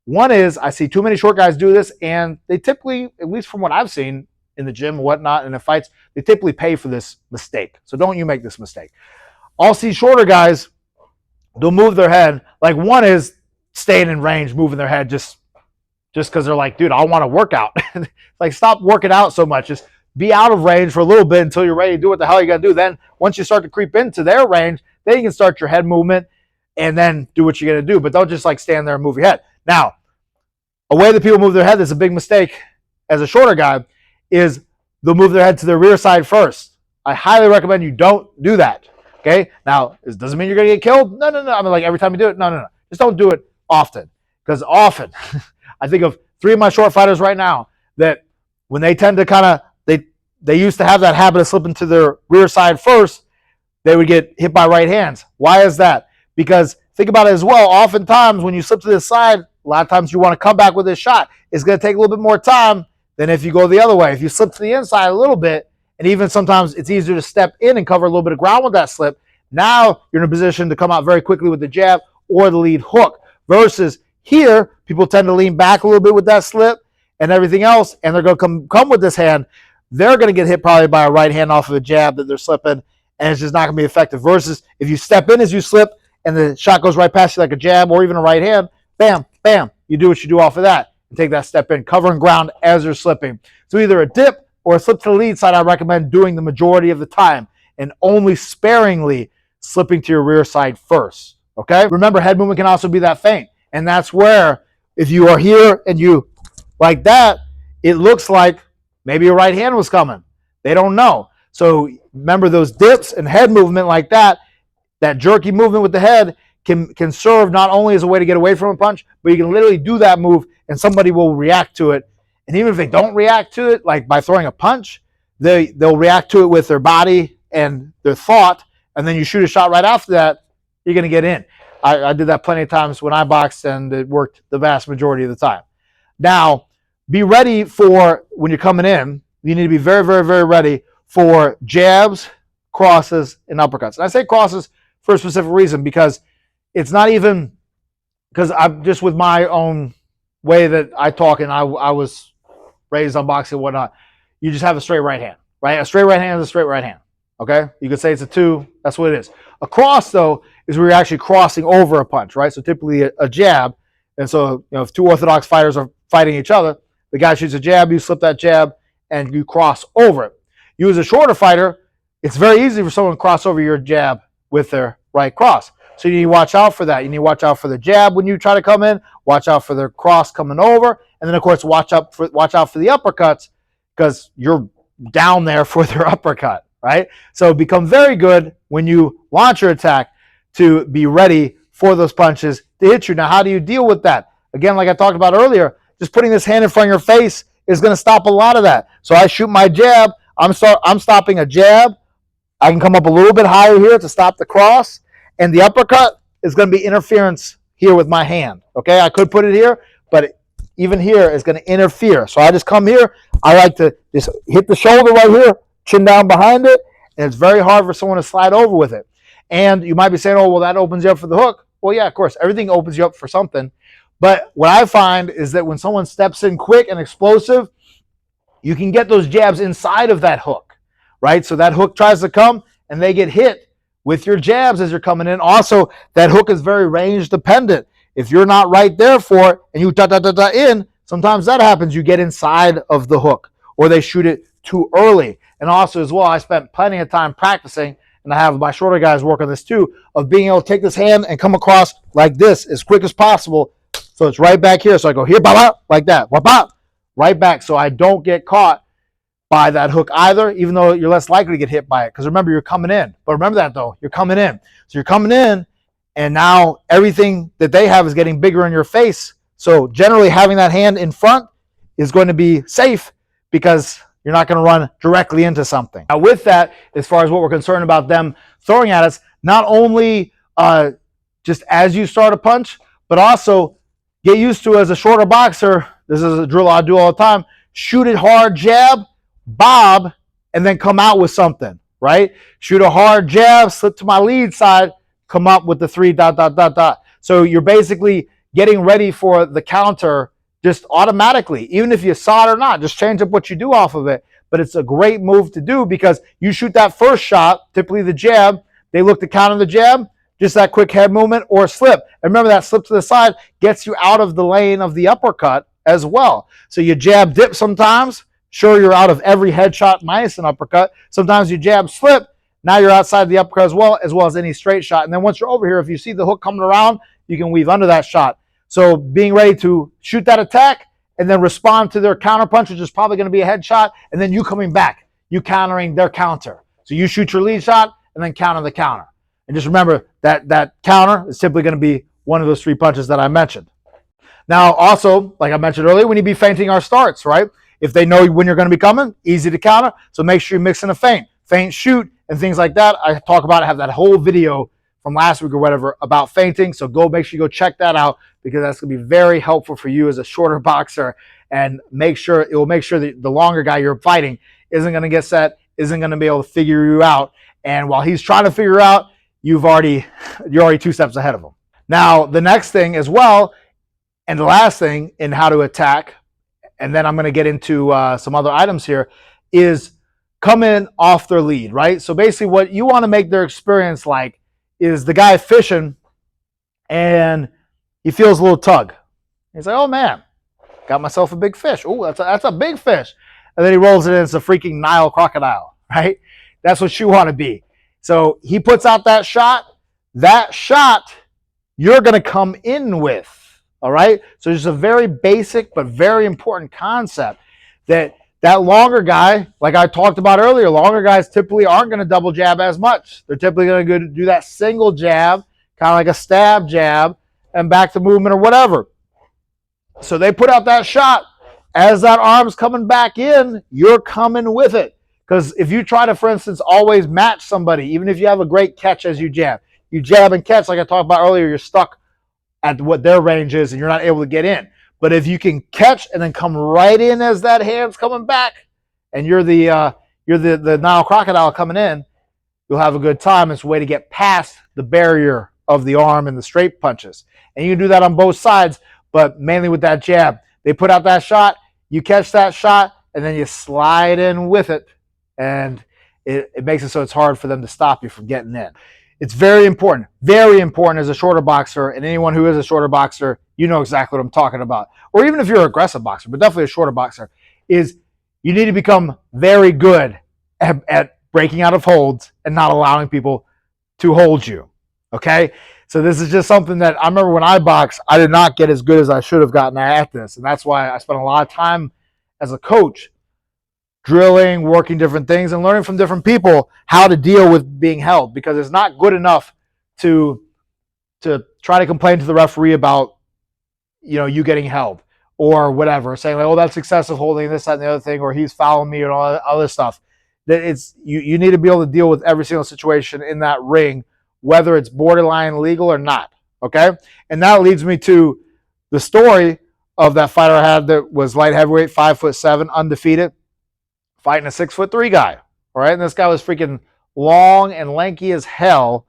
One is, I see too many short guys do this, and they typically, at least from what I've seen in the gym and whatnot, and in fights, they typically pay for this mistake. So don't you make this mistake. I'll see shorter guys, they'll move their head. Like, one is staying in range, moving their head just because they're like, dude, I want to work out. Like, stop working out so much. Just be out of range for a little bit until you're ready to do what the hell you got to do. Then once you start to creep into their range, then you can start your head movement. and then do what you're going to do. But don't just like stand there and move your head. Now, a way that people move their head that's a big mistake as a shorter guy is they'll move their head to their rear side first. I highly recommend you don't do that. Okay? Now, it doesn't mean you're going to get killed. No. I mean, like every time you do it, no. Just don't do it often. Because often, I think of 3 of my short fighters right now that when they tend to kind of, they used to have that habit of slipping to their rear side first, they would get hit by right hands. Why is that? Because think about it as well. Oftentimes, when you slip to this side, a lot of times you want to come back with this shot. It's going to take a little bit more time than if you go the other way. If you slip to the inside a little bit, and even sometimes it's easier to step in and cover a little bit of ground with that slip, now you're in a position to come out very quickly with the jab or the lead hook. Versus here, people tend to lean back a little bit with that slip and everything else, and they're going to come with this hand. They're going to get hit probably by a right hand off of a jab that they're slipping, and it's just not going to be effective. Versus if you step in as you slip and the shot goes right past you like a jab or even a right hand, bam, bam, you do what you do off of that and take that step in, covering ground as you're slipping. So either a dip or a slip to the lead side, I recommend doing the majority of the time and only sparingly slipping to your rear side first. Okay? Remember, head movement can also be that feint. And that's where if you are here and you like that, it looks like maybe a right hand was coming. They don't know. So remember those dips and head movement like that, that jerky movement with the head can serve not only as a way to get away from a punch, but you can literally do that move and somebody will react to it. And even if they don't react to it, like by throwing a punch, they'll react to it with their body and their thought, and then you shoot a shot right after that, you're going to get in. I did that plenty of times when I boxed, and it worked the vast majority of the time. Now, be ready for when you're coming in. You need to be very, very, very ready for jabs, crosses, and uppercuts. And I say crosses for a specific reason because it's not even because I'm just with my own way that I talk, and I was raised on boxing and whatnot. You just have a straight right hand, right? A straight right hand is a straight right hand. Okay? You could say it's a 2. That's what it is. A cross, though, is where you're actually crossing over a punch, right? So typically a jab. And so, if 2 orthodox fighters are fighting each other, the guy shoots a jab, you slip that jab, and you cross over it. You as a shorter fighter, it's very easy for someone to cross over your jab with their right cross. So you need to watch out for that. You need to watch out for the jab when you try to come in, watch out for their cross coming over, and then, of course, watch out for the uppercuts because you're down there for their uppercut. Right? So become very good when you launch your attack to be ready for those punches to hit you. Now, how do you deal with that? Again, like I talked about earlier, just putting this hand in front of your face is going to stop a lot of that. So I shoot my jab. I'm stopping a jab. I can come up a little bit higher here to stop the cross. And the uppercut is going to be interference here with my hand. Okay? I could put it here, but even here is going to interfere. So I just come here. I like to just hit the shoulder right here, chin down behind it, and it's very hard for someone to slide over with it. And you might be saying, oh, well, that opens you up for the hook. Well, yeah, of course, everything opens you up for something. But what I find is that when someone steps in quick and explosive, you can get those jabs inside of that hook, right? So that hook tries to come, and they get hit with your jabs as you're coming in. Also, that hook is very range dependent. If you're not right there for it, and you in, sometimes that happens. You get inside of the hook, or they shoot it too early. And also as well, I spent plenty of time practicing, and I have my shorter guys work on this too, of being able to take this hand and come across like this as quick as possible. So it's right back here. So I go here, bop, like that, bop, right back. So I don't get caught by that hook either, even though you're less likely to get hit by it. Because remember, you're coming in. But remember that though, you're coming in. So you're coming in, and now everything that they have is getting bigger in your face. So generally having that hand in front is going to be safe because you're not going to run directly into something. Now with that, as far as what we're concerned about them throwing at us, not only just as you start a punch, but also get used to, as a shorter boxer, this is a drill I do all the time, shoot it hard jab, bob, and then come out with something, right? Shoot a hard jab, slip to my lead side, come up with the 3 ... So you're basically getting ready for the counter just automatically. Even if you saw it or not, just change up what you do off of it. But it's a great move to do because you shoot that first shot, typically the jab, they look to counter the jab, just that quick head movement or slip. And remember, that slip to the side gets you out of the lane of the uppercut as well. So you jab dip sometimes. Sure, you're out of every headshot minus an uppercut. Sometimes you jab slip. Now you're outside the uppercut as well as any straight shot. And then once you're over here, if you see the hook coming around, you can weave under that shot. So being ready to shoot that attack and then respond to their counter punch, which is probably going to be a headshot, and then you coming back, you countering their counter. So you shoot your lead shot and then counter the counter. And just remember that counter is simply going to be one of those 3 punches that I mentioned. Now, also, like I mentioned earlier, we need to be feinting our starts, right? If they know when you're going to be coming, easy to counter. So make sure you mix in a feint, shoot, and things like that. I talk about it, have that whole video from last week or whatever about feinting. So make sure you go check that out, because that's going to be very helpful for you as a shorter boxer, and it will make sure that the longer guy you're fighting isn't going to get set, isn't going to be able to figure you out. And while he's trying to figure you out, you're already 2 steps ahead of him. Now, the next thing as well, and the last thing in how to attack, and then I'm going to get into some other items here, is come in off their lead, right? So basically what you want to make their experience like is the guy fishing and he feels a little tug. He's like, oh man, got myself a big fish. Oh, that's a big fish. And then he rolls it in, it's a freaking Nile crocodile, right? That's what you want to be. So he puts out that shot you're going to come in with, all right? So it's a very basic but very important concept that longer guy, like I talked about earlier, longer guys typically aren't going to double jab as much. They're typically going to do that single jab, kind of like a stab jab, and back to movement or whatever. So they put out that shot. As that arm's coming back in, you're coming with it. Because if you try to, for instance, always match somebody, even if you have a great catch as you jab and catch, like I talked about earlier, you're stuck at what their range is and you're not able to get in. But if you can catch and then come right in as that hand's coming back, and you're the Nile crocodile coming in, you'll have a good time. It's a way to get past the barrier of the arm and the straight punches. And you can do that on both sides, but mainly with that jab. They put out that shot, you catch that shot, and then you slide in with it, and it makes it so it's hard for them to stop you from getting in. It's very important as a shorter boxer, and anyone who is a shorter boxer, you know exactly what I'm talking about. Or even if you're an aggressive boxer, but definitely a shorter boxer, is you need to become very good at breaking out of holds and not allowing people to hold you, okay? So this is just something that I remember when I boxed, I did not get as good as I should have gotten at this, and that's why I spent a lot of time as a coach drilling, working different things, and learning from different people how to deal with being held, because it's not good enough to try to complain to the referee about, you getting held or whatever, saying like, oh, that's excessive holding, this, that, and the other thing, or he's fouling me and all that other stuff. That it's you need to be able to deal with every single situation in that ring, whether it's borderline legal or not, okay? And that leads me to the story of that fighter I had that was light heavyweight, 5'7", undefeated, fighting a 6'3" guy, all right? And this guy was freaking long and lanky as hell,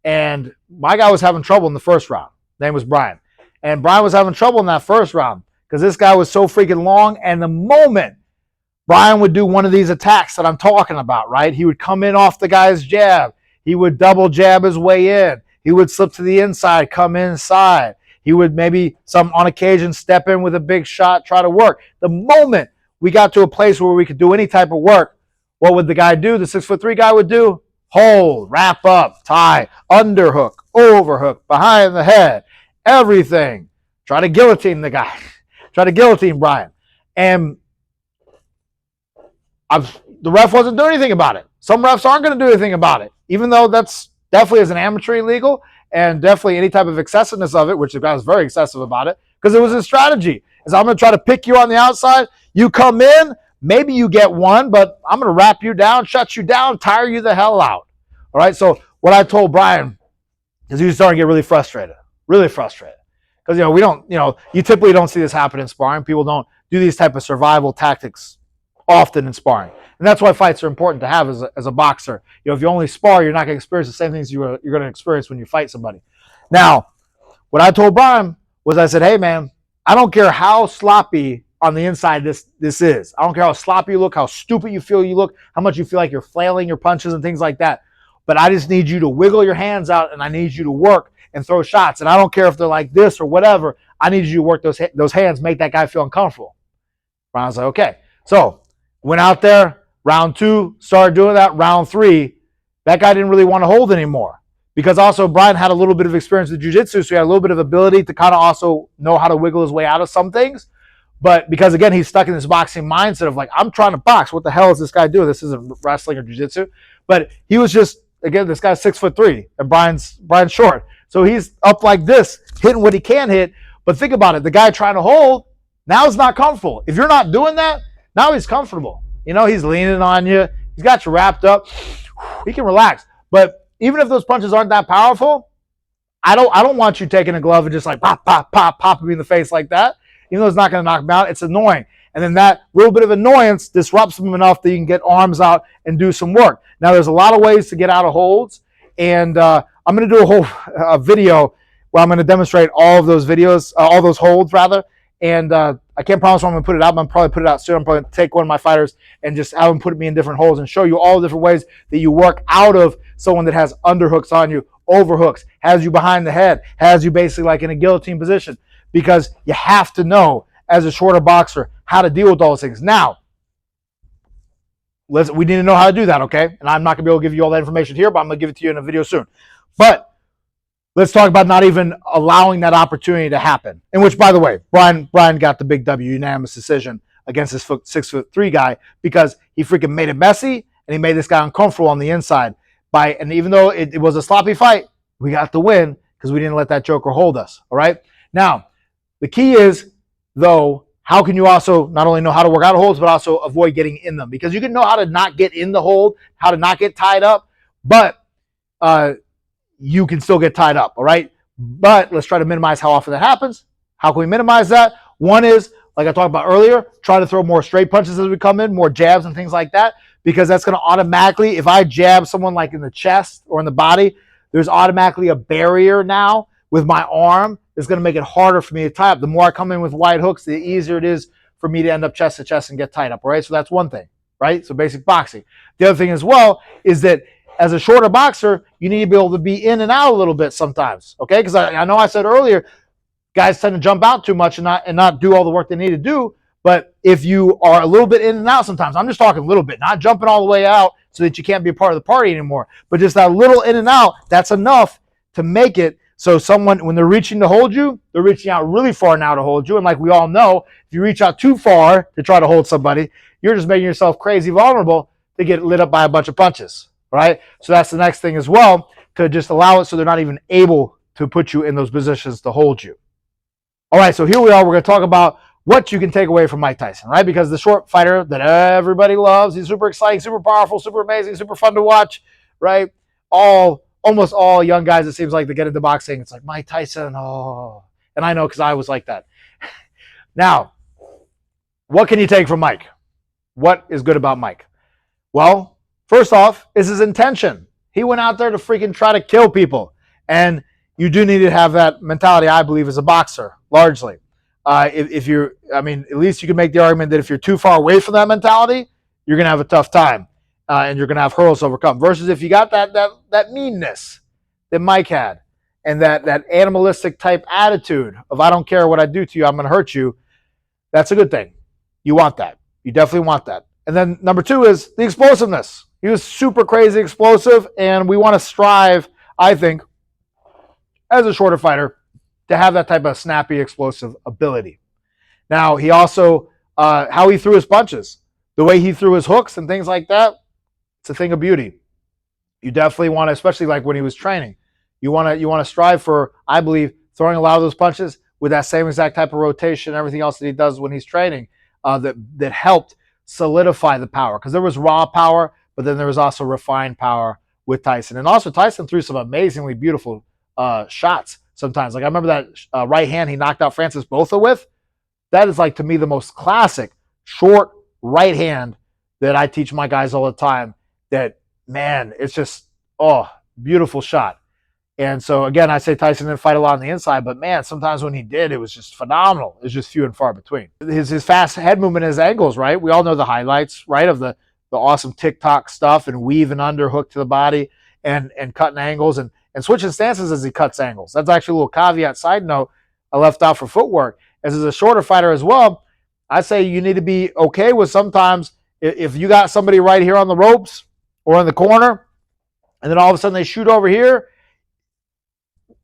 and my guy was having trouble in the first round. His name was Brian. And Brian was having trouble in that first round because this guy was so freaking long, and the moment Brian would do one of these attacks that I'm talking about, right? He would come in off the guy's jab. He would double jab his way in. He would slip to the inside, come inside. He would maybe, on occasion, step in with a big shot, try to work. The moment we got to a place where we could do any type of work, what would the guy do? The 6'3" guy would do? Hold, wrap up, tie, underhook, overhook, behind the head, everything. Try to guillotine the guy. Try to guillotine Brian. And the ref wasn't doing anything about it. Some refs aren't going to do anything about it, even though that's definitely as an amateur illegal, and definitely any type of excessiveness of it, which the guy was very excessive about it, because it was his strategy. Is I'm going to try to pick you on the outside. You come in, maybe you get one, but I'm going to wrap you down, shut you down, tire you the hell out. All right, so what I told Brian, because he was starting to get really frustrated. Because, you typically don't see this happen in sparring. People don't do these type of survival tactics often in sparring. And that's why fights are important to have as a boxer. If you only spar, you're not going to experience the same things you're going to experience when you fight somebody. Now, what I told Brian was, I said, hey, man, I don't care how sloppy on the inside this is. I don't care how sloppy you look, how stupid you feel you look, how much you feel like you're flailing your punches and things like that. But I just need you to wiggle your hands out, and I need you to work and throw shots. And I don't care if they're like this or whatever. I need you to work those hands, make that guy feel uncomfortable. Brian was like, okay. So went out there, round 2, started doing that. Round 3, that guy didn't really want to hold anymore. Because also Brian had a little bit of experience with jiu-jitsu, so he had a little bit of ability to kind of also know how to wiggle his way out of some things. But because, again, he's stuck in this boxing mindset of like, I'm trying to box. What the hell is this guy doing? This isn't wrestling or jiu-jitsu. But he was just, again, this guy's 6'3", and Brian's short. So he's up like this, hitting what he can hit. But think about it. The guy trying to hold, now is not comfortable. If you're not doing that, now he's comfortable. You know, he's leaning on you. He's got you wrapped up. He can relax. But even if those punches aren't that powerful, I don't want you taking a glove and just like pop, pop, pop, popping me in the face like that. Even though it's not going to knock him out, it's annoying. And then that little bit of annoyance disrupts him enough that you can get arms out and do some work. Now, there's a lot of ways to get out of holds. And I'm going to do a whole video where I'm going to demonstrate all of those videos, all those holds, rather. And I can't promise when I'm going to put it out, but I'm probably put it out soon. I'm probably going to take one of my fighters and just have them put me in different holds and show you all the different ways that you work out of someone that has underhooks on you, overhooks, has you behind the head, has you basically like in a guillotine position. Because you have to know, as a shorter boxer, how to deal with all those things. Now, we need to know how to do that, okay? And I'm not going to be able to give you all that information here, but I'm going to give it to you in a video soon. But let's talk about not even allowing that opportunity to happen. In which, by the way, Brian got the big W, unanimous decision against this 6'3" guy because he freaking made it messy and he made this guy uncomfortable on the inside. And even though it was a sloppy fight, we got the win because we didn't let that joker hold us, all right? Now, the key is, though, how can you also not only know how to work out of holds, but also avoid getting in them? Because you can know how to not get in the hold, how to not get tied up, but you can still get tied up, all right? But let's try to minimize how often that happens. How can we minimize that? One is, like I talked about earlier, try to throw more straight punches as we come in, more jabs and things like that, because that's going to automatically, if I jab someone like in the chest or in the body, there's automatically a barrier now with my arm. It's going to make it harder for me to tie up. The more I come in with wide hooks, the easier it is for me to end up chest to chest and get tied up, all right? So that's one thing, right? So basic boxing. The other thing as well is that as a shorter boxer, you need to be able to be in and out a little bit sometimes, okay? Because I know I said earlier, guys tend to jump out too much and not do all the work they need to do. But if you are a little bit in and out sometimes, I'm just talking a little bit, not jumping all the way out so that you can't be a part of the party anymore, but just that little in and out, that's enough to make it so someone, when they're reaching to hold you, they're reaching out really far now to hold you. And like we all know, if you reach out too far to try to hold somebody, you're just making yourself crazy vulnerable to get lit up by a bunch of punches, right? So that's the next thing as well, to just allow it so they're not even able to put you in those positions to hold you. All right, so here we are. We're going to talk about what you can take away from Mike Tyson, right? Because the short fighter that everybody loves, he's super exciting, super powerful, super amazing, super fun to watch, right? Almost all young guys, it seems like, they get into boxing, it's like, Mike Tyson, oh. And I know because I was like that. Now, what can you take from Mike? What is good about Mike? Well, first off, is his intention. He went out there to freaking try to kill people. And you do need to have that mentality, I believe, as a boxer, largely. If you're, I mean, at least you can make the argument that if you're too far away from that mentality, you're going to have a tough time. And you're going to have hurdles to overcome. Versus if you got that meanness that Mike had, and that animalistic type attitude of, I don't care what I do to you, I'm going to hurt you, that's a good thing. You want that. You definitely want that. And then number two is the explosiveness. He was super crazy explosive, and we want to strive, I think, as a shorter fighter, to have that type of snappy, explosive ability. Now, he also, how he threw his punches, the way he threw his hooks and things like that, it's a thing of beauty. You definitely want to, especially like when he was training, you want to strive for, I believe, throwing a lot of those punches with that same exact type of rotation and everything else that he does when he's training, that helped solidify the power. Because there was raw power, but then there was also refined power with Tyson. And also Tyson threw some amazingly beautiful shots sometimes. Like I remember that right hand he knocked out Francis Botha with. That is, like, to me, the most classic short right hand that I teach my guys all the time. That, man, it's just, beautiful shot. And so, again, I say Tyson didn't fight a lot on the inside, but, man, sometimes when he did, it was just phenomenal. It was just few and far between. His fast head movement, his angles, right? We all know the highlights, right, of the awesome TikTok stuff and weave and underhook to the body and cutting angles and switching stances as he cuts angles. That's actually a little caveat side note I left out for footwork. As a shorter fighter as well, I say you need to be okay with sometimes if you got somebody right here on the ropes or in the corner and then all of a sudden they shoot over here.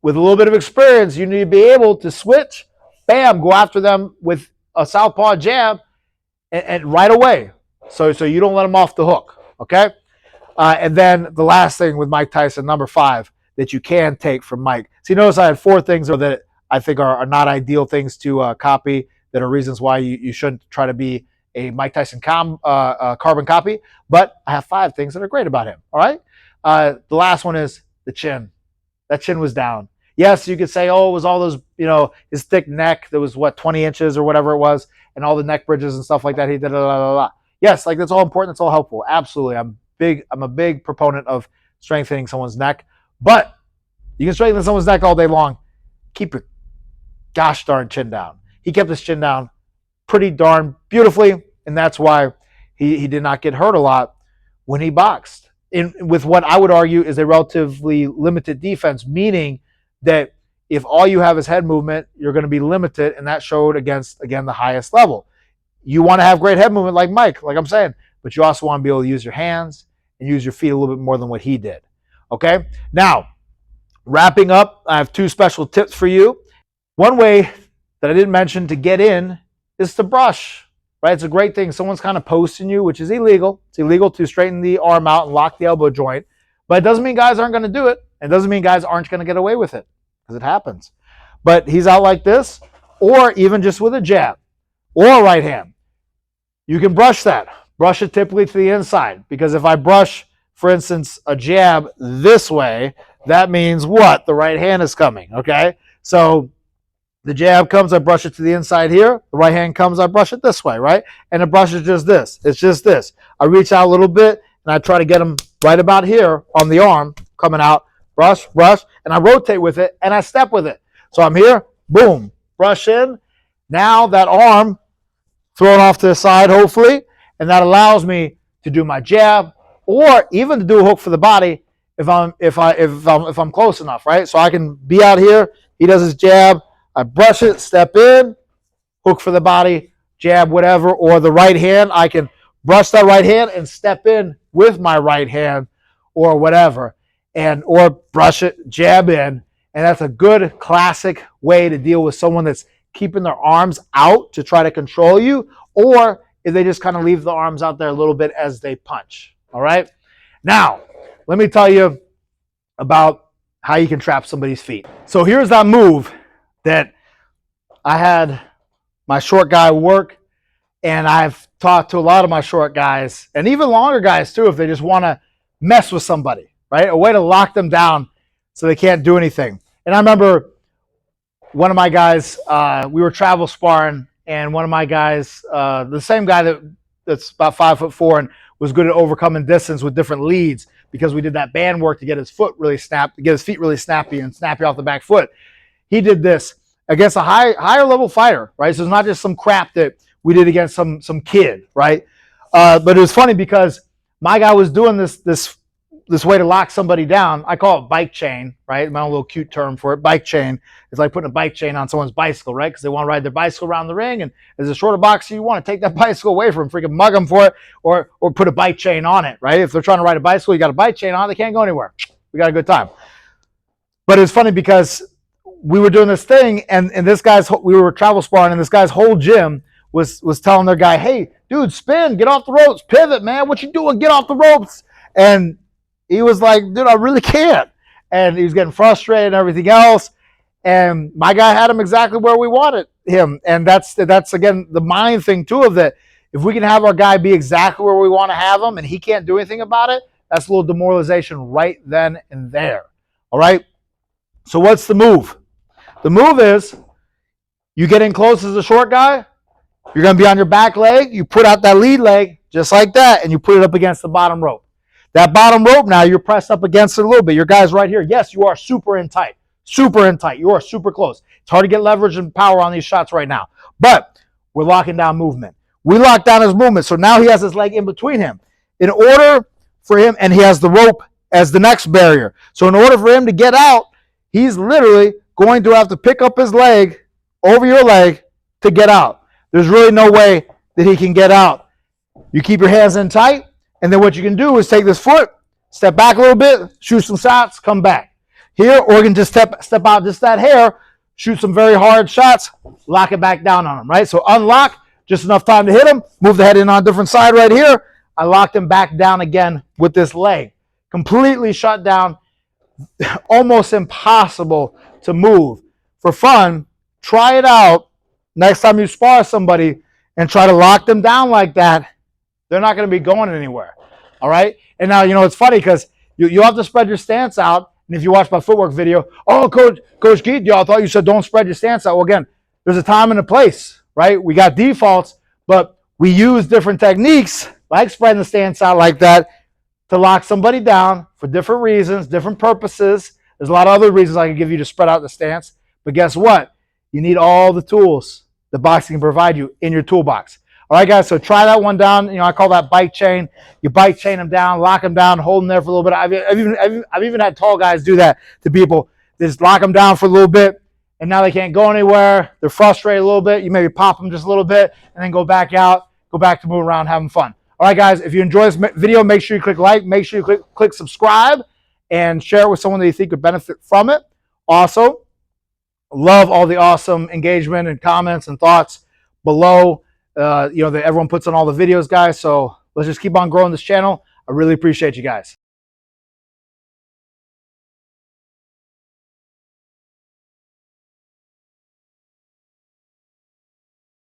With a little bit of experience, you need to be able to switch, bam, go after them with a southpaw jab, and right away, so you don't let them off the hook, okay? And then the last thing with Mike Tyson, number 5, that you can take from Mike. So you notice I had 4 things that I think are not ideal things to copy, that are reasons why you shouldn't try to be a Mike Tyson carbon copy, but I have 5 things that are great about him, all right? The last one is the chin. That chin was down. Yes, you could say, oh, it was all those, his thick neck that was, 20 inches or whatever it was, and all the neck bridges and stuff like that. He did Yes, like that's all important. That's all helpful. Absolutely. I'm a big proponent of strengthening someone's neck, but you can strengthen someone's neck all day long. Keep your gosh darn chin down. He kept his chin down pretty darn beautifully, and that's why he did not get hurt a lot when he boxed. With what I would argue is a relatively limited defense, meaning that if all you have is head movement, you're going to be limited, and that showed against, again, the highest level. You want to have great head movement like Mike, like I'm saying, but you also want to be able to use your hands and use your feet a little bit more than what he did, okay? Now, wrapping up, I have 2 special tips for you. One way that I didn't mention to get in is to brush. Right, it's a great thing. Someone's kind of posting you, which is illegal. It's illegal to straighten the arm out and lock the elbow joint. But it doesn't mean guys aren't going to do it. It doesn't mean guys aren't going to get away with it, because it happens. But he's out like this, or even just with a jab or a right hand. You can brush that. Brush it typically to the inside, because if I brush, for instance, a jab this way, that means what? The right hand is coming, okay? So the jab comes, I brush it to the inside here. The right hand comes, I brush it this way, right? And the brush is just this. It's just this. I reach out a little bit, and I try to get them right about here on the arm, coming out, brush, brush, and I rotate with it, and I step with it. So I'm here, boom, brush in. Now that arm thrown off to the side, hopefully, and that allows me to do my jab, or even to do a hook for the body if I'm close enough, right? So I can be out here. He does his jab. I brush it, step in, hook for the body, jab, whatever, or the right hand. I can brush that right hand and step in with my right hand or whatever, or brush it, jab in. And that's a good classic way to deal with someone that's keeping their arms out to try to control you, or if they just kind of leave the arms out there a little bit as they punch, all right? Now, let me tell you about how you can trap somebody's feet. So here's that move that I had my short guy work, and I've talked to a lot of my short guys, and even longer guys too, if they just want to mess with somebody, right? A way to lock them down so they can't do anything. And I remember one of my guys, we were travel sparring, and one of my guys, the same guy that's about 5'4" and was good at overcoming distance with different leads, because we did that band work to get his foot really snapped, to get his feet really snappy and snappy off the back foot. He did this against a higher level fighter, right? So it's not just some crap that we did against some kid, right? But it was funny because my guy was doing this way to lock somebody down. I call it bike chain, right? My own little cute term for it. Bike chain. It's like putting a bike chain on someone's bicycle, right? Because they want to ride their bicycle around the ring, and as a shorter boxer, you want to take that bicycle away from them, freaking mug them for it, or put a bike chain on it, right? If they're trying to ride a bicycle, you got a bike chain on, they can't go anywhere. We got a good time. But it's funny because we were doing this thing, and we were travel sparring, and this guy's whole gym was telling their guy, hey, dude, spin, get off the ropes, pivot, man, what you doing, get off the ropes. And he was like, dude, I really can't. And he was getting frustrated and everything else. And my guy had him exactly where we wanted him. And that's again, the mind thing too, of that. If we can have our guy be exactly where we want to have him and he can't do anything about it, that's a little demoralization right then and there. All right? So what's the move? The move is you get in close as a short guy. You're going to be on your back leg. You put out that lead leg just like that, and you put it up against the bottom rope. That bottom rope now, you're pressed up against it a little bit. Your guy's right here. Yes, you are super in tight. Super in tight. You are super close. It's hard to get leverage and power on these shots right now. But we're locking down movement. We lock down his movement, so now he has his leg in between him. In order for him, and he has the rope as the next barrier. So in order for him to get out, he's literally going to have to pick up his leg over your leg to get out. There's really no way that he can get out. You keep your hands in tight, and then what you can do is take this foot, step back a little bit, shoot some shots, come back. Here, or you can just step out just that hair, shoot some very hard shots, lock it back down on them, right? So unlock, just enough time to hit him, move the head in on a different side right here. I locked him back down again with this leg. Completely shut down, almost impossible to move. For fun, try it out next time you spar somebody and try to lock them down like that. They're not going to be going anywhere, all right? And now, you know, it's funny because you have to spread your stance out. And if you watch my footwork video, oh, Coach Keith, y'all thought you said don't spread your stance out. Well, again, there's a time and a place, right? We got defaults, but we use different techniques like spreading the stance out like that to lock somebody down for different reasons, different purposes. There's a lot of other reasons I can give you to spread out the stance. But guess what? You need all the tools that boxing can provide you in your toolbox. All right, guys, so try that one down. You know, I call that bike chain. You bike chain them down, lock them down, hold them there for a little bit. I've even had tall guys do that to people. They just lock them down for a little bit, and now they can't go anywhere. They're frustrated a little bit. You maybe pop them just a little bit, and then go back out, go back to moving around, having fun. All right, guys, if you enjoy this video, make sure you click like, make sure you click subscribe, and share it with someone that you think would benefit from it. Also, love all the awesome engagement and comments and thoughts below. You know, that everyone puts on all the videos, guys. So let's just keep on growing this channel. I really appreciate you guys.